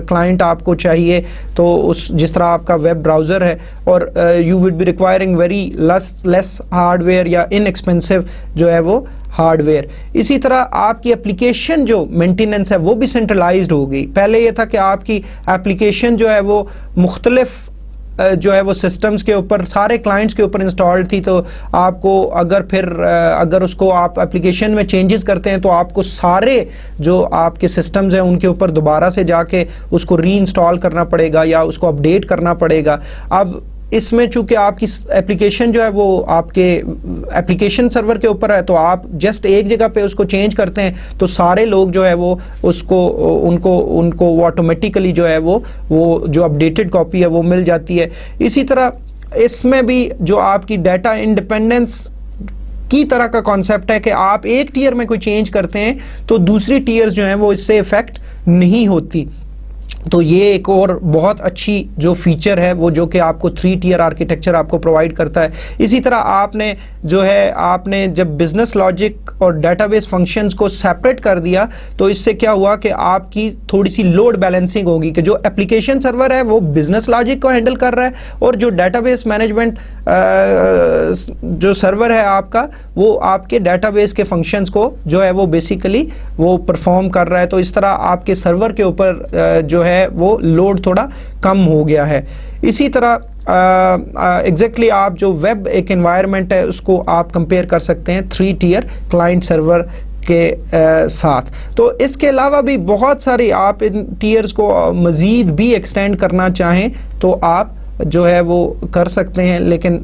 کلائنٹ آپ کو چاہیے تو اس جس طرح آپ کا ویب براؤزر ہے, اور you would be requiring very less hardware یا ان ایکسپینسو جو ہے وہ ہارڈ ویئر. اسی طرح آپ کی اپلیکیشن جو مینٹیننس ہے وہ بھی سینٹرلائزڈ ہو گئی. پہلے یہ تھا کہ آپ کی اپلیکیشن جو ہے وہ مختلف جو ہے وہ سسٹمز کے اوپر سارے کلائنٹس کے اوپر انسٹالڈ تھی, تو آپ کو اگر اس کو آپ اپلیکیشن میں چینجز کرتے ہیں تو آپ کو سارے جو آپ کے سسٹمز ہیں ان کے اوپر دوبارہ سے جا کے اس کو ری انسٹال کرنا پڑے گا یا اس کو اپڈیٹ کرنا پڑے گا. اب اس میں چونکہ آپ کی اپلیکیشن جو ہے وہ آپ کے اپلیکیشن سرور کے اوپر ہے تو آپ جسٹ ایک جگہ پہ اس کو چینج کرتے ہیں تو سارے لوگ جو ہے وہ اس کو ان کو آٹومیٹیکلی جو ہے وہ جو اپڈیٹڈ کاپی ہے وہ مل جاتی ہے. اسی طرح اس میں بھی جو آپ کی ڈیٹا انڈیپینڈنس کی طرح کا کانسیپٹ ہے کہ آپ ایک ٹیئر میں کوئی چینج کرتے ہیں تو دوسری ٹیئرز جو ہیں وہ اس سے افیکٹ نہیں ہوتی. تو یہ ایک اور بہت اچھی جو فیچر ہے وہ جو کہ آپ کو 3 ٹیئر آرکیٹیکچر آپ کو پرووائڈ کرتا ہے. اسی طرح آپ نے جب بزنس لاجک اور ڈیٹا بیس فنکشنز کو سیپریٹ کر دیا تو اس سے کیا ہوا کہ آپ کی تھوڑی سی لوڈ بیلنسنگ ہوگی کہ جو اپلیکیشن سرور ہے وہ بزنس لاجک کو ہینڈل کر رہا ہے اور جو ڈیٹا بیس مینجمنٹ جو سرور ہے آپ کا وہ آپ کے ڈیٹا بیس کے فنکشنز کو جو ہے وہ بیسیکلی وہ پرفارم کر رہا ہے. تو اس طرح آپ کے سرور کے اوپر جو ہے وہ لوڈ تھوڑا کم ہو گیا ہے. اسی طرح ایگزیکٹلی آپ جو ویب ایک انوائرمنٹ ہے اس کو آپ کمپیئر کر سکتے ہیں 3 ٹیئر کلائنٹ سرور کے ساتھ. تو اس کے علاوہ بھی بہت ساری آپ ان ٹیئرز کو مزید بھی ایکسٹینڈ کرنا چاہیں تو آپ جو ہے وہ کر سکتے ہیں، لیکن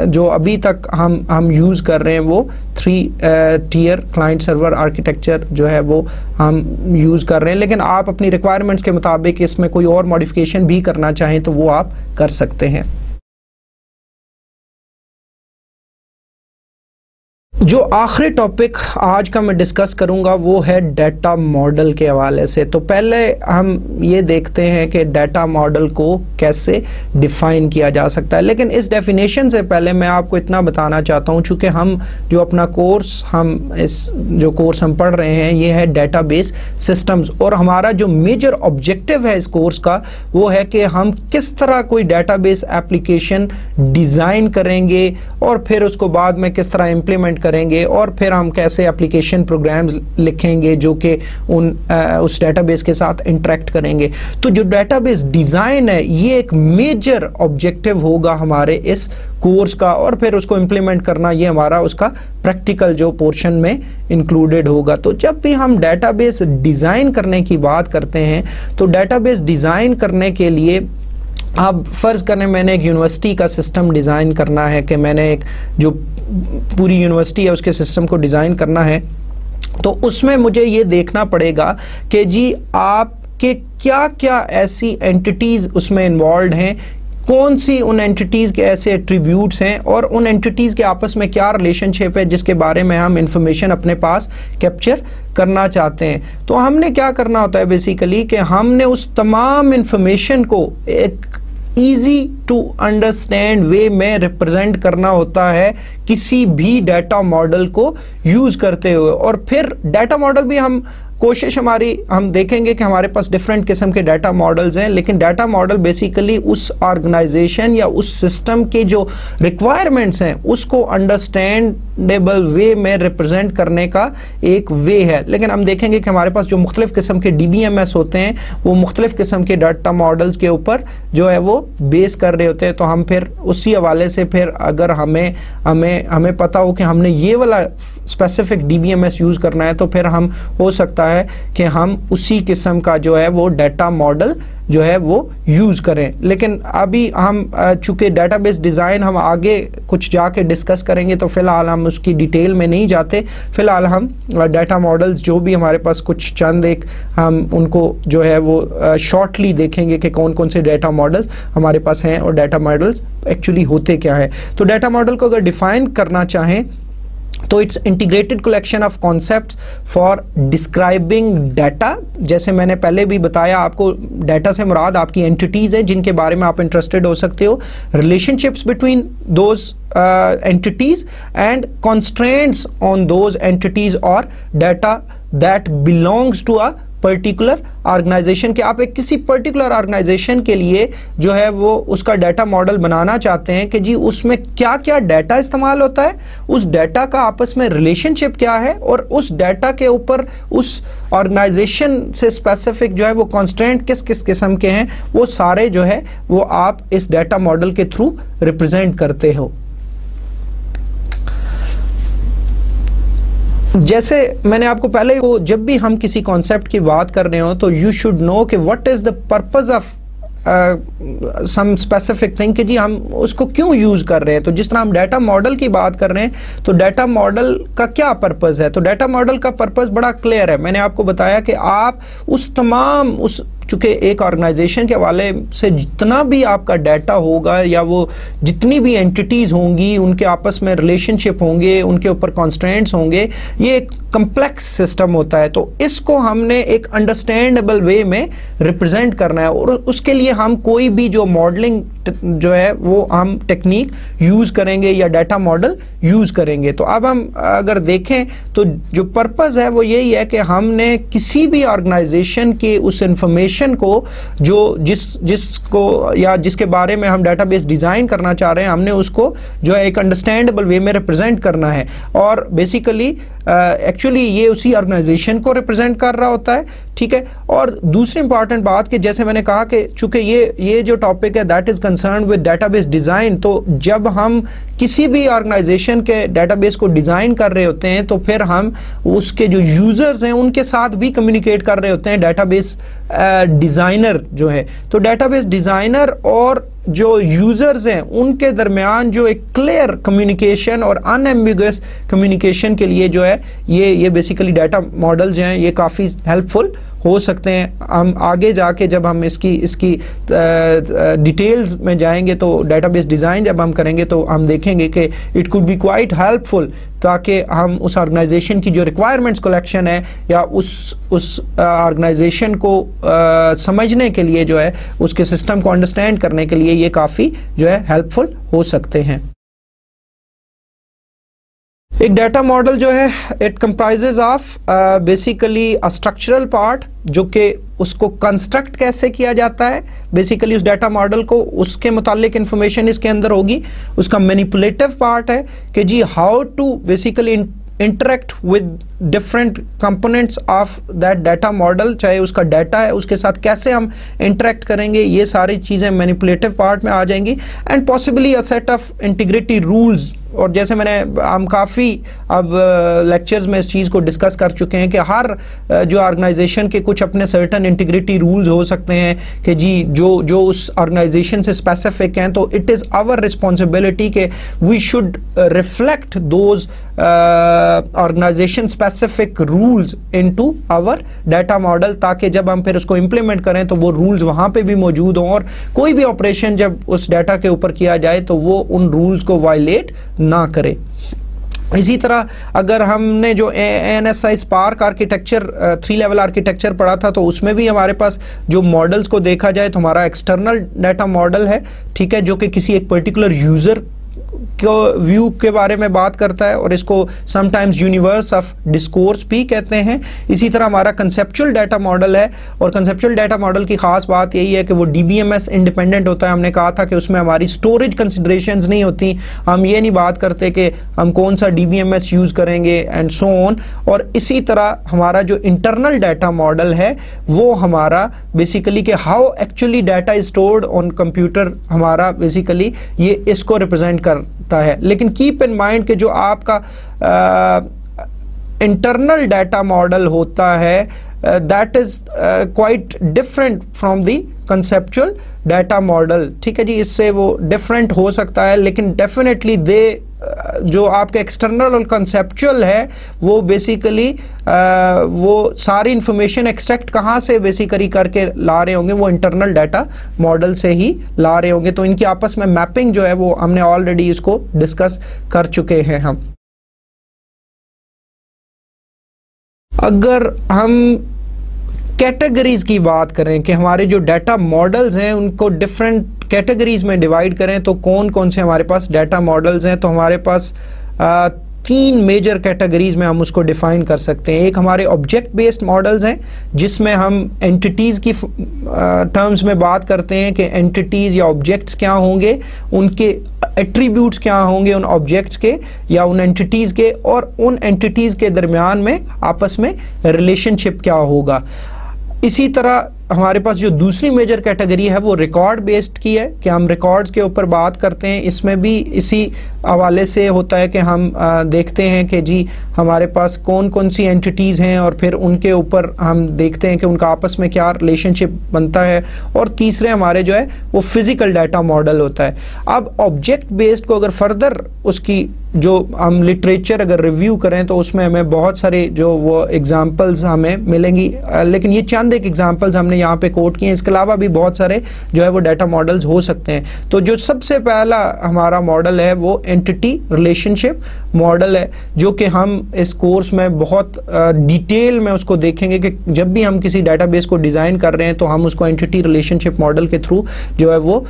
جو ابھی تک ہم یوز کر رہے ہیں وہ 3 ٹیئر کلائنٹ سرور آرکیٹیکچر جو ہے وہ ہم یوز کر رہے ہیں، لیکن آپ اپنی ریکوائرمنٹس کے مطابق اس میں کوئی اور ماڈیفکیشن بھی کرنا چاہیں تو وہ آپ کر سکتے ہیں۔ جو آخری ٹاپک آج کا میں ڈسکس کروں گا وہ ہے ڈیٹا ماڈل کے حوالے سے۔ تو پہلے ہم یہ دیکھتے ہیں کہ ڈیٹا ماڈل کو کیسے ڈیفائن کیا جا سکتا ہے، لیکن اس ڈیفینیشن سے پہلے میں آپ کو اتنا بتانا چاہتا ہوں، چونکہ ہم جو اپنا کورس جو کورس ہم پڑھ رہے ہیں یہ ہے ڈیٹا بیس سسٹمز، اور ہمارا جو میجر آبجیکٹیو ہے اس کورس کا وہ ہے کہ ہم کس طرح کوئی ڈیٹا بیس ایپلیکیشن ڈیزائن کریں گے اور پھر اس کو بعد میں کس طرح امپلیمنٹ کریں گے، اور پھر ہم کیسے اپلیکیشن پروگرامز لکھیں گے جو کہ اس ڈیٹا بیس کے ساتھ انٹریکٹ کریں گے۔ تو جو ڈیٹا بیس ڈیزائن ہے یہ ایک میجر آبجیکٹیو ہوگا ہمارے اس کورس کا، اور پھر اس کو امپلیمنٹ کرنا یہ ہمارا اس کا پریکٹیکل جو پورشن میں انکلوڈیڈ ہوگا۔ تو جب بھی ہم ڈیٹا بیس ڈیزائن کرنے کی بات کرتے ہیں تو ڈیٹا بیس ڈیزائن کرنے کے لیے آپ فرض کریں میں نے ایک یونیورسٹی کا سسٹم ڈیزائن کرنا ہے، کہ میں نے ایک جو پوری یونیورسٹی ہے اس کے سسٹم کو ڈیزائن کرنا ہے، تو اس میں مجھے یہ دیکھنا پڑے گا کہ جی آپ کے کیا کیا ایسی اینٹیٹیز اس میں انوالوڈ ہیں، کون سی ان اینٹیٹیز کے ایسے ایٹریبیوٹس ہیں، اور ان اینٹیٹیز کے آپس میں کیا ریلیشن شپ ہے جس کے بارے میں ہم انفارمیشن اپنے پاس کیپچر کرنا چاہتے ہیں۔ تو ہم نے کیا کرنا ہوتا ہے بیسیکلی کہ ہم نے اس تمام انفارمیشن کو ایک ایزی ٹو انڈرسٹینڈ وے میں ریپرزینٹ کرنا ہوتا ہے کسی بھی ڈیٹا ماڈل کو یوز کرتے ہوئے، اور پھر ڈیٹا ماڈل بھی ہم دیکھیں گے کہ ہمارے پاس ڈفرینٹ قسم کے ڈیٹا ماڈلز ہیں، لیکن ڈیٹا ماڈل بیسیکلی اس آرگنائزیشن یا اس سسٹم کے جو ریکوائرمنٹس ہیں اس کو انڈرسٹینڈیبل وے میں ریپرزینٹ کرنے کا ایک وے ہے۔ لیکن ہم دیکھیں گے کہ ہمارے پاس جو مختلف قسم کے DBMS ہوتے ہیں وہ مختلف قسم کے ڈیٹا ماڈلز کے اوپر جو ہے وہ بیس کر رہے ہوتے ہیں، تو ہم پھر اسی حوالے سے پھر اگر ہمیں پتا ہو کہ ہم نے یہ والا اسپیسیفک DBMS یوز کرنا ہے تو پھر ہم ہو سکتا ہے کہ ہم اسی قسم کا جو ہے وہ ڈیٹا ماڈل جو ہے وہ یوز کریں۔ لیکن ابھی ہم چونکہ ڈیٹا بیس ڈیزائن ہم آگے کچھ جا کے ڈسکس کریں گے تو فی الحال ہم اس کی ڈیٹیل میں نہیں جاتے، فی الحال ہم ڈیٹا ماڈلز جو بھی ہمارے پاس کچھ چند ایک ہم ان کو جو ہے وہ شارٹلی دیکھیں گے کہ کون کون سے ڈیٹا ماڈلز ہمارے پاس ہیں اور ڈیٹا ماڈلز ایکچولی ہوتے کیا ہے۔ تو ڈیٹا ماڈل کو اگر ڈیفائن کرنا چاہیں تو it's integrated collection of concepts for describing data. جیسے میں نے پہلے بھی بتایا آپ کو، ڈیٹا سے مراد آپ کی اینٹیٹیز ہیں جن کے بارے میں آپ انٹرسٹڈ ہو سکتے ہو، relationships between those entities and constraints on those entities or data that belongs to a particular organization, کہ آپ ایک کسی پرٹیکولر آرگنائزیشن کے لیے جو ہے وہ اس کا ڈیٹا ماڈل بنانا چاہتے ہیں کہ جی اس میں کیا کیا ڈیٹا استعمال ہوتا ہے، اس ڈیٹا کا آپس میں ریلیشن شپ کیا ہے، اور اس ڈیٹا کے اوپر اس آرگنائزیشن سے اسپیسیفک جو ہے وہ کانسٹرینٹ کس کس قسم کے ہیں، وہ سارے جو ہے وہ آپ اس ڈیٹا ماڈل کے تھرو ریپرزینٹ کرتے ہو۔ جیسے میں نے آپ کو پہلے جب بھی ہم کسی کانسیپٹ کی بات کر رہے ہوں تو یو شوڈ نو کہ what is the purpose of some specific thing، کہ جی ہم اس کو کیوں یوز کر رہے ہیں۔ تو جس طرح ہم ڈیٹا ماڈل کی بات کر رہے ہیں تو ڈیٹا ماڈل کا کیا پرپز ہے، تو ڈیٹا ماڈل کا پرپز بڑا کلیئر ہے۔ میں نے آپ کو بتایا کہ آپ اس تمام چونکہ ایک آرگنائزیشن کے حوالے سے جتنا بھی آپ کا ڈیٹا ہوگا یا وہ جتنی بھی اینٹیٹیز ہوں گی ان کے آپس میں ریلیشن شپ ہوں گے، ان کے اوپر کانسٹرینٹس ہوں گے، یہ ایک کمپلیکس سسٹم ہوتا ہے۔ تو اس کو ہم نے ایک انڈرسٹینڈیبل وے میں ریپرزینٹ کرنا ہے، اور اس کے لیے ہم کوئی بھی جو ماڈلنگ جو ہے وہ ہم ٹیکنیک یوز کریں گے یا ڈیٹا ماڈل یوز کریں گے۔ تو اب ہم اگر دیکھیں تو جو پرپز ہے وہ یہی ہے کہ ہم نے کسی بھی آرگنائزیشن کے اس انفارمیشن کو جو جس کو یا جس کے بارے میں ہم ڈیٹا بیس ڈیزائن کرنا چاہ رہے ہیں، ہم نے اس کو جو ہے ایک انڈرسٹینڈیبل وے میں ریپرزینٹ کرنا ہے، اور بیسیکلی ایکچولی یہ اسی آرگنائزیشن کو ریپرزینٹ کر رہا ہوتا ہے۔ ٹھیک ہے. اور دوسری امپورٹنٹ بات کہ جیسے میں نے کہا کہ چونکہ یہ جو ٹاپک ہے that is concerned with data base design, تو جب ہم کسی بھی آرگنائزیشن کے ڈیٹا بیس کو ڈیزائن کر رہے ہوتے ہیں تو پھر ہم اس کے جو یوزرز ہیں ان کے ساتھ بھی کمیونیکیٹ کر رہے ہوتے ہیں ڈیٹا بیس ڈیزائنر جو ہے. تو ڈیٹا بیس ڈیزائنر اور جو یوزرز ہیں ان کے درمیان جو ایک کلیئر کمیونیکیشن اور ان ایمبیگوس کمیونیکیشن کے لیے جو ہے یہ بیسیکلی ڈیٹا ماڈل جو ہیں یہ کافی ہیلپ فل ہو سکتے ہیں. ہم آگے جا کے جب ہم اس کی ڈیٹیلز میں جائیں گے تو ڈیٹا بیس ڈیزائن جب ہم کریں گے تو ہم دیکھیں گے کہ it could be quite helpful, تاکہ ہم اس آرگنائزیشن کی جو ریکوائرمنٹس کلیکشن ہے یا اس آرگنائزیشن کو سمجھنے کے لیے جو ہے اس کے سسٹم کو انڈرسٹینڈ کرنے کے لیے یہ کافی جو ہے ہیلپ فل ہو سکتے ہیں. ایک ڈیٹا ماڈل جو ہے it کمپرائزز of basically structural part, جو کہ اس کو کنسٹرکٹ کیسے کیا جاتا ہے, بیسیکلی اس ڈیٹا ماڈل کو اس کے متعلق انفارمیشن اس کے اندر ہوگی. اس کا مینیپولیٹو پارٹ ہے کہ جی how to basically interact with different components of that data model, چاہے اس کا ڈیٹا ہے اس کے ساتھ کیسے ہم انٹریکٹ کریں گے, یہ ساری چیزیں مینیپولیٹو پارٹ میں آ جائیں گی. And possibly a set of integrity rules, اور جیسے میں نے ہم کافی اب لیکچرز میں اس چیز کو ڈسکس کر چکے ہیں کہ ہر جو آرگنائزیشن کے کچھ اپنے سرٹن انٹیگریٹی رولز ہو سکتے ہیں کہ جی جو اس آرگنائزیشن سے اسپیسیفک ہیں, تو اٹ از آور رسپانسبلٹی کہ we should reflect those organization specific rules into our data model, تاکہ جب ہم پھر اس کو امپلیمنٹ کریں تو وہ رولز وہاں پہ بھی موجود ہوں, اور کوئی بھی آپریشن جب اس ڈیٹا کے اوپر کیا جائے تو وہ ان رولز کو وائلیٹ نہ کرے. اسی طرح اگر ہم نے جو ANSI SPARC architecture 3 level architecture پڑھا تھا, تو اس میں بھی ہمارے پاس جو ماڈلز کو دیکھا جائے تو ہمارا ایکسٹرنل ڈیٹا ماڈل ہے, ٹھیک ہے, جو کہ کسی ایک پرٹیکولر یوزر کو ویو کے بارے میں بات کرتا ہے, اور اس کو some times universe of discourse بھی کہتے ہیں. اسی طرح ہمارا کنسیپچول ڈیٹا ماڈل ہے, اور کنسیپچول ڈیٹا ماڈل کی خاص بات یہی ہے کہ وہ DBMS انڈیپینڈنٹ ہوتا ہے. ہم نے کہا تھا کہ اس میں ہماری اسٹوریج کنسیڈریشنز نہیں ہوتی, ہم یہ نہیں بات کرتے کہ ہم کون سا DBMS یوز کریں گے اینڈ سو آن. اور اسی طرح ہمارا جو انٹرنل ڈیٹا ماڈل ہے وہ ہمارا بیسیکلی کہ how actually data is stored on computer, ہمارا بیسیکلی یہ اس کو ریپرزینٹ کرتا ہے. لیکن کیپ ان مائنڈ کہ جو آپ کا انٹرنل ڈیٹا ماڈل ہوتا ہے that is quite different from the conceptual data model, ٹھیک ہے جی, اس سے وہ ڈفرینٹ ہو سکتا ہے, لیکن ڈیفینیٹلی جو آپ کا ایکسٹرنل اور کنسیپچول ہے وہ بیسیکلی وہ ساری انفارمیشن ایکسٹریکٹ کہاں سے بیسیکلی کر کے لا رہے ہوں گے, وہ انٹرنل ڈیٹا ماڈل سے ہی لا رہے ہوں گے. تو ان کی آپس میں میپنگ جو ہے وہ ہم نے آلریڈی اس کو ڈسکس کر چکے ہیں. ہم اگر ہم کیٹیگریز کی بات کریں کہ ہمارے جو ڈیٹا ماڈلز ہیں ان کو ڈفرینٹ کیٹیگریز میں ڈیوائڈ کریں تو کون کون سے ہمارے پاس ڈیٹا ماڈلز ہیں, تو ہمارے پاس 3 میجر کیٹیگریز میں ہم اس کو ڈیفائن کر سکتے ہیں. ایک ہمارے آبجیکٹ بیسڈ ماڈلز ہیں جس میں ہم اینٹیٹیز کی ٹرمز میں بات کرتے ہیں کہ اینٹیٹیز یا آبجیکٹس کیا ہوں گے, ان کے ایٹریبیوٹس کیا ہوں گے ان آبجیکٹس کے یا ان اینٹیٹیز کے, اور ان اینٹیٹیز کے درمیان میں آپس میں ریلیشن شپ کیا ہوگا. اسی طرح ہمارے پاس جو دوسری میجر کیٹیگری ہے وہ ریکارڈ بیسڈ کی ہے کہ ہم ریکارڈز کے اوپر بات کرتے ہیں. اس میں بھی اسی حوالے سے ہوتا ہے کہ ہم دیکھتے ہیں کہ جی ہمارے پاس کون کون سی اینٹیٹیز ہیں, اور پھر ان کے اوپر ہم دیکھتے ہیں کہ ان کا آپس میں کیا ریلیشن شپ بنتا ہے. اور تیسرے ہمارے جو ہے وہ فزیکل ڈیٹا ماڈل ہوتا ہے. اب آبجیکٹ بیسڈ کو اگر فردر اس کی جو ہم لٹریچر اگر ریویو کریں تو اس میں ہمیں بہت سارے جو وہ ایگزامپلز ہمیں ملیں گی, لیکن یہ چند ایک ایگزامپلز ہم نے یہاں پہ کوٹ کیے ہیں. اس کے علاوہ بھی بہت سارے جو ہے وہ ڈیٹا ماڈلز ہو سکتے ہیں. تو جو سب سے پہلا ہمارا ماڈل ہے وہ اینٹی ریلیشن شپ ماڈل ہے, جو کہ ہم اس کورس میں بہت ڈیٹیل میں اس کو دیکھیں گے کہ جب بھی ہم کسی ڈیٹا بیس کو ڈیزائن کر رہے ہیں تو ہم اس کو اینٹی ریلیشن شپ ماڈل کے تھرو جو ہے وہ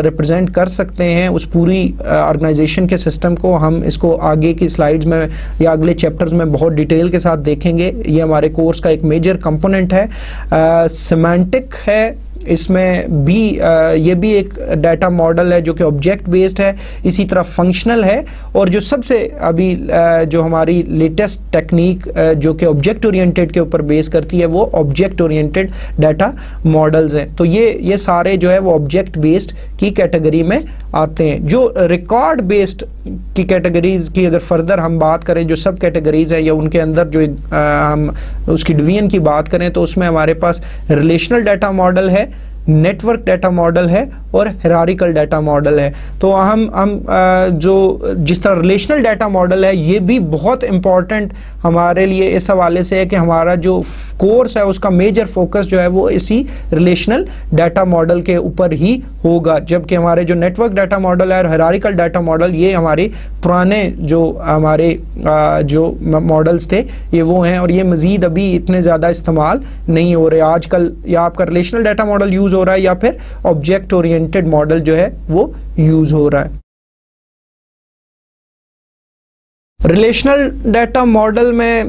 ریپرزینٹ کر سکتے ہیں اس پوری آرگنائزیشن کے سسٹم کو. ہم اس کو آگے کی سلائیڈز میں یا اگلے چیپٹرز میں بہت ڈیٹیل کے ساتھ دیکھیں گے. یہ ہمارے کورس کا ایک میجر کمپوننٹ ہے. سیمانٹک ہے اس میں بھی یہ بھی ایک ڈیٹا ماڈل ہے جو کہ آبجیکٹ بیسڈ ہے, اسی طرح فنکشنل ہے, اور جو سب سے ابھی جو ہماری لیٹسٹ ٹیکنیک جو کہ آبجیکٹ اورینٹیڈ کے اوپر بیس کرتی ہے وہ آبجیکٹ اورینٹیڈ ڈیٹا ماڈلز ہیں. تو یہ سارے جو ہے وہ آبجیکٹ بیسڈ کی کیٹیگری میں آتے ہیں. جو ریکارڈ بیسڈ کی کیٹیگریز کی اگر فردر ہم بات کریں, جو سب کیٹیگریز ہیں یا ان کے اندر جو ہم اس کی ڈویژن کی بات کریں, تو اس میں ہمارے پاس ریلیشنل ڈیٹا ماڈل ہے, نیٹ ورک ڈیٹا ماڈل ہے اور ہیرارکل ڈیٹا ماڈل ہے. تو ہم جو جس طرح ریلیشنل ڈیٹا ماڈل ہے یہ بھی بہت امپورٹنٹ ہمارے لیے اس حوالے سے ہے کہ ہمارا جو کورس ہے اس کا میجر فوکس جو ہے وہ اسی ریلیشنل ڈیٹا ماڈل کے اوپر ہی ہوگا, جبکہ ہمارے جو نیٹ ورک ڈیٹا ماڈل ہے اور ہیرارکل ڈیٹا ماڈل یہ ہمارے پرانے جو ہمارے جو ماڈلز تھے یہ وہ ہیں, اور یہ مزید ابھی اتنے زیادہ استعمال نہیں ہو رہے آج کل. یا آپ کا ریلیشنل ڈیٹا ماڈل یوز ہو رہا ہے یا پھر آبجیکٹ اورینٹیڈ ماڈل جو ہے وہ یوز ہو رہا ہے. ریلیشنل ڈیٹا ماڈل میں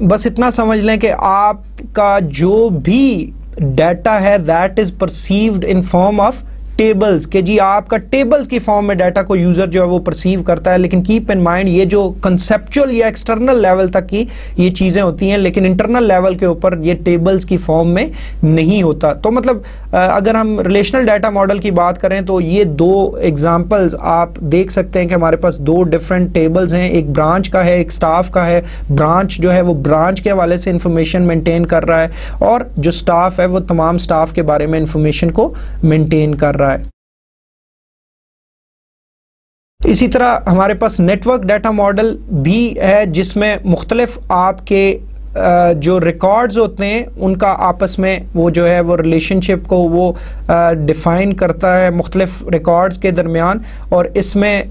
بس اتنا سمجھ لیں کہ آپ کا جو بھی ڈیٹا ہے that is perceived in form of tables, کہ جی آپ کا ٹیبلز کی فارم میں ڈیٹا کو یوزر جو ہے وہ پرسیو کرتا ہے. لیکن کیپ ان مائنڈ یہ جو کنسیپچول یا ایکسٹرنل لیول تک کی یہ چیزیں ہوتی ہیں, لیکن انٹرنل لیول کے اوپر یہ ٹیبلز کی فارم میں نہیں ہوتا. تو مطلب اگر ہم ریلیشنل ڈیٹا ماڈل کی بات کریں تو یہ دو ایگزامپلز آپ دیکھ سکتے ہیں کہ ہمارے پاس دو ڈفرینٹ ٹیبلز ہیں, ایک برانچ کا ہے ایک سٹاف کا ہے. برانچ جو ہے وہ برانچ کے حوالے سے انفارمیشن مینٹین کر رہا ہے اور جو سٹاف ہے وہ تمام سٹاف کے بارے میں انفارمیشن کو مینٹین کر رہا ہے. اسی طرح ہمارے پاس نیٹ ورک ڈیٹا ماڈل بھی ہے جس میں مختلف آپ کے جو ریکارڈز ہوتے ہیں ان کا آپس میں وہ جو ہے وہ ریلیشن شپ کو وہ ڈیفائن کرتا ہے مختلف ریکارڈز کے درمیان, اور اس میں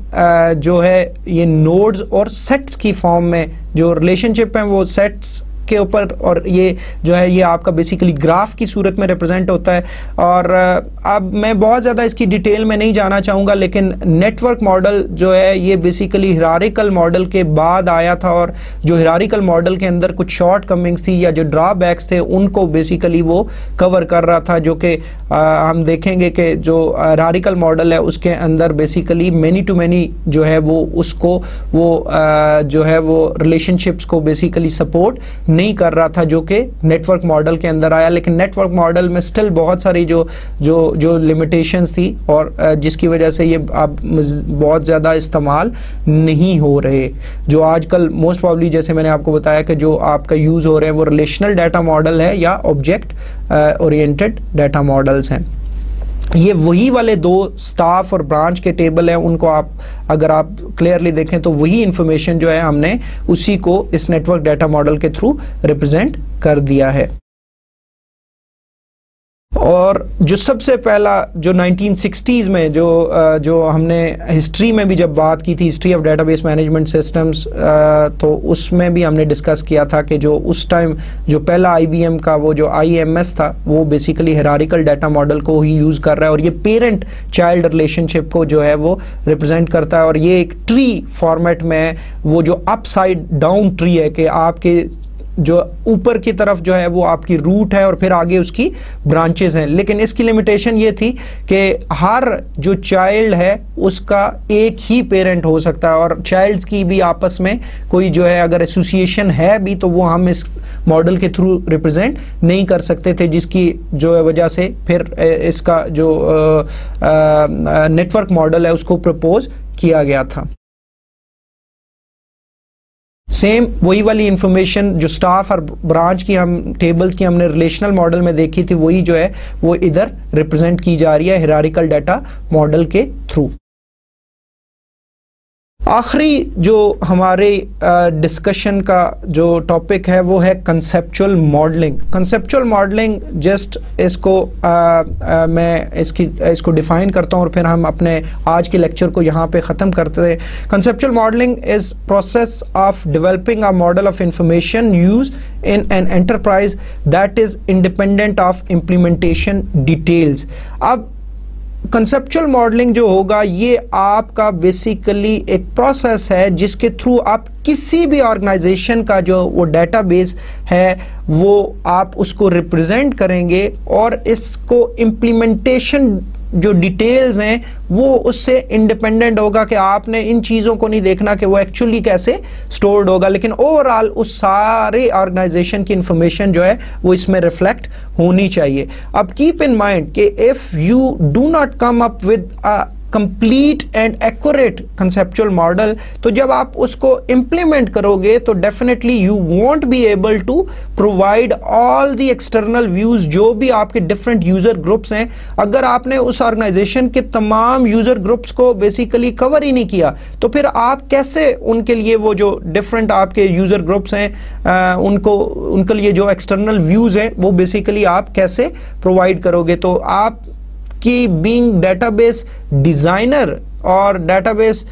جو ہے یہ نوڈز اور سیٹس کی فارم میں جو ریلیشن شپ ہیں وہ سیٹس کے اوپر, اور یہ جو ہے یہ آپ کا بیسیکلی گراف کی صورت میں ریپرزینٹ ہوتا ہے. اور اب میں بہت زیادہ اس کی ڈیٹیل میں نہیں جانا چاہوں گا, لیکن نیٹ ورک ماڈل جو ہے یہ بیسیکلی ہیرارکل ماڈل کے بعد آیا تھا, اور جو ہیرارکل ماڈل کے اندر کچھ شارٹ کمنگس تھی یا جو ڈرا بیکس تھے ان کو بیسیکلی وہ کور کر رہا تھا, جو کہ ہم دیکھیں گے کہ جو ہیرارکل ماڈل ہے اس کے اندر بیسیکلی مینی ٹو مینی جو ہے وہ اس کو وہ جو ہے وہ ریلیشن شپس کو بیسیکلی سپورٹ نہیں کر رہا تھا جو کہ نیٹ ورک ماڈل کے اندر آیا. لیکن نیٹ ورک ماڈل میں سٹل بہت ساری جو لمیٹیشنز تھی اور جس کی وجہ سے یہ اب بہت زیادہ استعمال نہیں ہو رہے. جو آج کل موسٹ پرابلی جیسے میں نے آپ کو بتایا کہ جو آپ کا یوز ہو رہے ہیں وہ ریلیشنل ڈیٹا ماڈل ہے یا آبجیکٹ اورینٹیڈ ڈیٹا ماڈلز ہیں. یہ وہی والے دو سٹاف اور برانچ کے ٹیبل ہیں, ان کو آپ اگر آپ کلیئرلی دیکھیں تو وہی انفارمیشن جو ہے ہم نے اسی کو اس نیٹ ورک ڈیٹا ماڈل کے تھرو ریپرزینٹ کر دیا ہے. اور جو سب سے پہلا جو 1960s میں جو ہم نے ہسٹری میں بھی جب بات کی تھی, history of data base management systems, تو اس میں بھی ہم نے ڈسکس کیا تھا کہ جو اس ٹائم جو پہلا IBM کا وہ جو IMS تھا وہ بیسیکلی ہیرارکل ڈیٹا ماڈل کو ہی یوز کر رہا ہے, اور یہ پیرنٹ چائلڈ ریلیشن شپ کو جو ہے وہ ریپرزینٹ کرتا ہے. اور یہ ایک ٹری فارمیٹ میں وہ جو اپ سائڈ ڈاؤن ٹری ہے کہ آپ کے جو اوپر کی طرف جو ہے وہ آپ کی روٹ ہے اور پھر آگے اس کی برانچز ہیں. لیکن اس کی لمیٹیشن یہ تھی کہ ہر جو چائلڈ ہے اس کا ایک ہی پیرنٹ ہو سکتا ہے, اور چائلڈز کی بھی آپس میں کوئی جو ہے اگر ایسوسیشن ہے بھی تو وہ ہم اس ماڈل کے تھرو ریپرزینٹ نہیں کر سکتے تھے, جس کی جو وجہ سے پھر اس کا جو نیٹ ورک ماڈل ہے اس کو پرپوز کیا گیا تھا. سیم وہی والی انفارمیشن جو سٹاف اور برانچ کی ہم ٹیبلز کی ہم نے ریلیشنل ماڈل میں دیکھی تھی وہی جو ہے وہ ادھر ریپرزینٹ کی جا رہی ہے ہیرارکل ڈیٹا ماڈل کے تھرو. آخری جو ہمارے ڈسکشن کا جو ٹاپک ہے وہ ہے conceptual modelling. Conceptual modelling just اس کو میں اس کو ڈیفائن کرتا ہوں اور پھر ہم اپنے آج کے لیکچر کو یہاں پہ ختم کرتے ہیں. Conceptual modelling is process of developing a model of information use in an enterprise that is independent of implementation details. اب کنسپچل ماڈلنگ جو ہوگا یہ آپ کا بیسیکلی ایک پروسیس ہے جس کے تھرو آپ کسی بھی آرگنائزیشن کا جو وہ ڈیٹا بیس ہے وہ آپ اس کو ریپرزینٹ کریں گے، اور اس کو امپلیمنٹیشن جو ڈیٹیلز ہیں وہ اس سے انڈیپینڈنٹ ہوگا کہ آپ نے ان چیزوں کو نہیں دیکھنا کہ وہ ایکچولی کیسے سٹورڈ ہوگا، لیکن اوورآل اس سارے آرگنائزیشن کی انفارمیشن جو ہے وہ اس میں ریفلیکٹ ہونی چاہیے۔ اب کیپ ان مائنڈ کہ if you do not come up with a complete and accurate conceptual model، تو جب آپ اس کو implement کرو گے تو definitely you won't be able to provide all the external views جو بھی آپ کے different user groups ہیں۔ اگر آپ نے اس organization کے تمام user groups کو basically cover ہی نہیں کیا تو پھر آپ کیسے ان کے لیے وہ جو different آپ کے user groups ہیں ان کے لیے جو external views ہیں وہ basically آپ کیسے provide کرو گے؟ تو آپ کی بینگ ڈیٹا بیس ڈیزائنر اور ڈیٹا بیس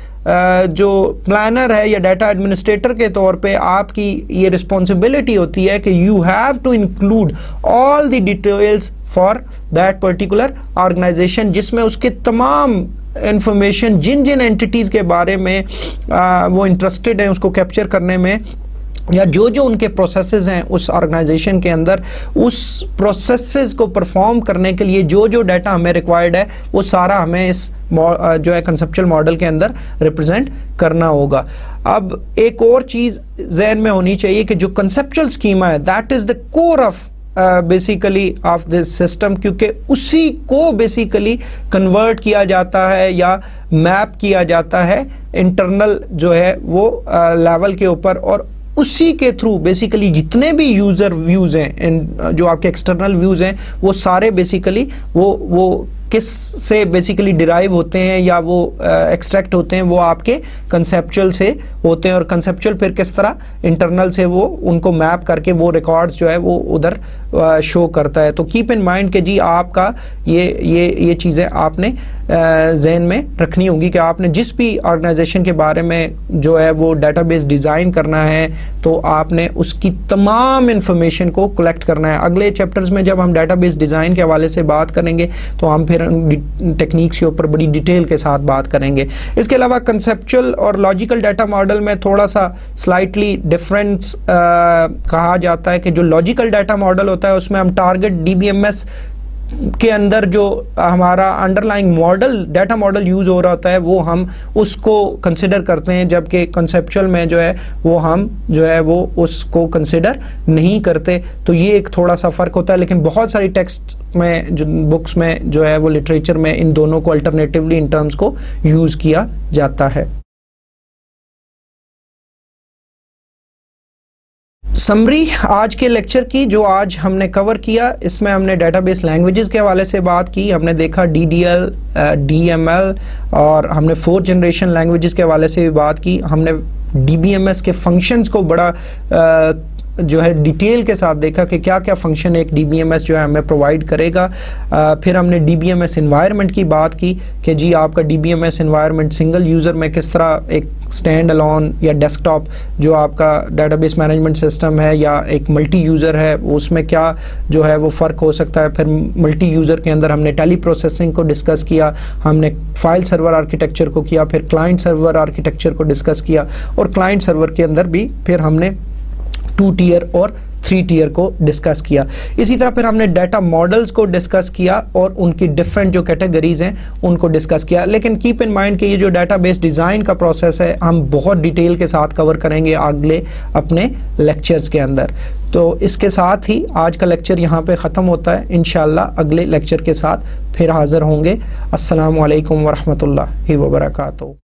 جو پلانر ہے یا ڈیٹا ایڈمنسٹریٹر کے طور پہ آپ کی یہ رسپانسبلٹی ہوتی ہے کہ you have to include all the details for that particular organization, جس میں اس کے تمام انفارمیشن جن اینٹیٹیز کے بارے میں وہ انٹرسٹڈ ہیں اس کو کیپچر کرنے میں، یا جو ان کے پروسیسز ہیں اس آرگنائزیشن کے اندر، اس پروسیسز کو پرفارم کرنے کے لیے جو ڈیٹا ہمیں ریکوائرڈ ہے وہ سارا ہمیں اس جو ہے کنسپچل ماڈل کے اندر ریپرزینٹ کرنا ہوگا۔ اب ایک اور چیز ذہن میں ہونی چاہیے کہ جو کنسپچل اسکیما ہے that is the core of basically of this system, کیونکہ اسی کو بیسیکلی کنورٹ کیا جاتا ہے یا میپ کیا جاتا ہے انٹرنل جو ہے وہ لیول کے اوپر، اور اسی کے تھرو بیسیکلی جتنے بھی یوزر ویوز ہیں جو آپ کے ایکسٹرنل ویوز ہیں وہ سارے بیسیکلی وہ کس سے بیسیکلی ڈرائیو ہوتے ہیں یا وہ ایکسٹریکٹ ہوتے ہیں، وہ آپ کے کنسپچل سے ہوتے ہیں، اور کنسپچل پھر کس طرح انٹرنل سے وہ ان کو میپ کر کے وہ ریکارڈز جو ہے وہ ادھر شو کرتا ہے۔ تو کیپ ان مائنڈ کہ جی آپ کا یہ چیزیں آپ نے ذہن میں رکھنی ہوگی کہ آپ نے جس بھی آرگنائزیشن کے بارے میں جو ہے وہ ڈیٹا بیس ڈیزائن کرنا ہے تو آپ نے اس کی تمام انفارمیشن کو کلیکٹ کرنا ہے۔ اگلے چیپٹرز میں جب ہم ڈیٹا بیس ڈیزائن کے حوالے سے بات کریں گے تو ہم پھر ٹیکنیکس کے اوپر بڑی ڈیٹیل کے ساتھ بات کریں گے۔ اس کے علاوہ کنسپچل اور لاجیکل ڈیٹا ماڈل میں تھوڑا سا سلائٹلی ڈفرینس کہا جاتا ہے کہ جو لاجیکل ڈیٹا ماڈل ہوتا ہے اس میں ہم target D B M S کے اندر جو ہمارا underlying model data model use ہو رہا ہوتا ہے وہ ہم اس کو کنسیڈر کرتے ہیں، جبکہ کنسپچل میں جو ہے وہ ہم جو ہے وہ اس کو کنسیڈر نہیں کرتے۔ تو یہ ایک تھوڑا سا فرق ہوتا ہے، لیکن بہت ساری ٹیکسٹ میں جو بکس میں جو ہے وہ لٹریچر میں ان دونوں کو الٹرنیٹیولی ان ٹرمز کو یوز کیا جاتا ہے۔ سمری آج کے لیکچر کی جو آج ہم نے کور کیا، اس میں ہم نے ڈیٹا بیس لینگویجز کے حوالے سے بات کی، ہم نے دیکھا D D L, D M L, اور ہم نے 4th جنریشن لینگویجز کے حوالے سے بھی بات کی، ہم نے ڈی بی ایم ایس کے فنکشنز کو بڑا جو ہے ڈیٹیل کے ساتھ دیکھا کہ کیا کیا فنکشن ایک ڈی بی ایم ایس جو ہے ہمیں پرووائڈ کرے گا۔ پھر ہم نے D B M S environment کی بات کی کہ جی آپ کا D B M S environment single user میں کس طرح ایک اسٹینڈ الون یا ڈیسک ٹاپ جو آپ کا ڈیٹا بیس مینجمنٹ سسٹم ہے یا ایک ملٹی یوزر ہے اس میں کیا جو ہے وہ فرق ہو سکتا ہے۔ پھر ملٹی یوزر کے اندر ہم نے ٹیلی پروسیسنگ کو ڈسکس کیا، ہم نے فائل سرور آرکیٹیکچر کو کیا، پھر کلائنٹ سرور آرکیٹیکچر کو ڈسکس کیا، اور کلائنٹ سرور کے اندر بھی پھر ہم نے 2 ٹیئر اور 3 ٹیئر کو ڈسکس کیا۔ اسی طرح پھر ہم نے ڈیٹا ماڈلز کو ڈسکس کیا اور ان کی ڈفرینٹ جو کیٹیگریز ہیں ان کو ڈسکس کیا۔ لیکن کیپ ان مائنڈ کہ یہ جو ڈیٹا بیس ڈیزائن کا پروسیس ہے ہم بہت ڈیٹیل کے ساتھ کور کریں گے اگلے اپنے لیکچرز کے اندر۔ تو اس کے ساتھ ہی آج کا لیکچر یہاں پہ ختم ہوتا ہے، انشاءاللہ اگلے لیکچر کے ساتھ پھر حاضر ہوں گے۔ السلام علیکم ورحمۃ اللہ وبرکاتہ۔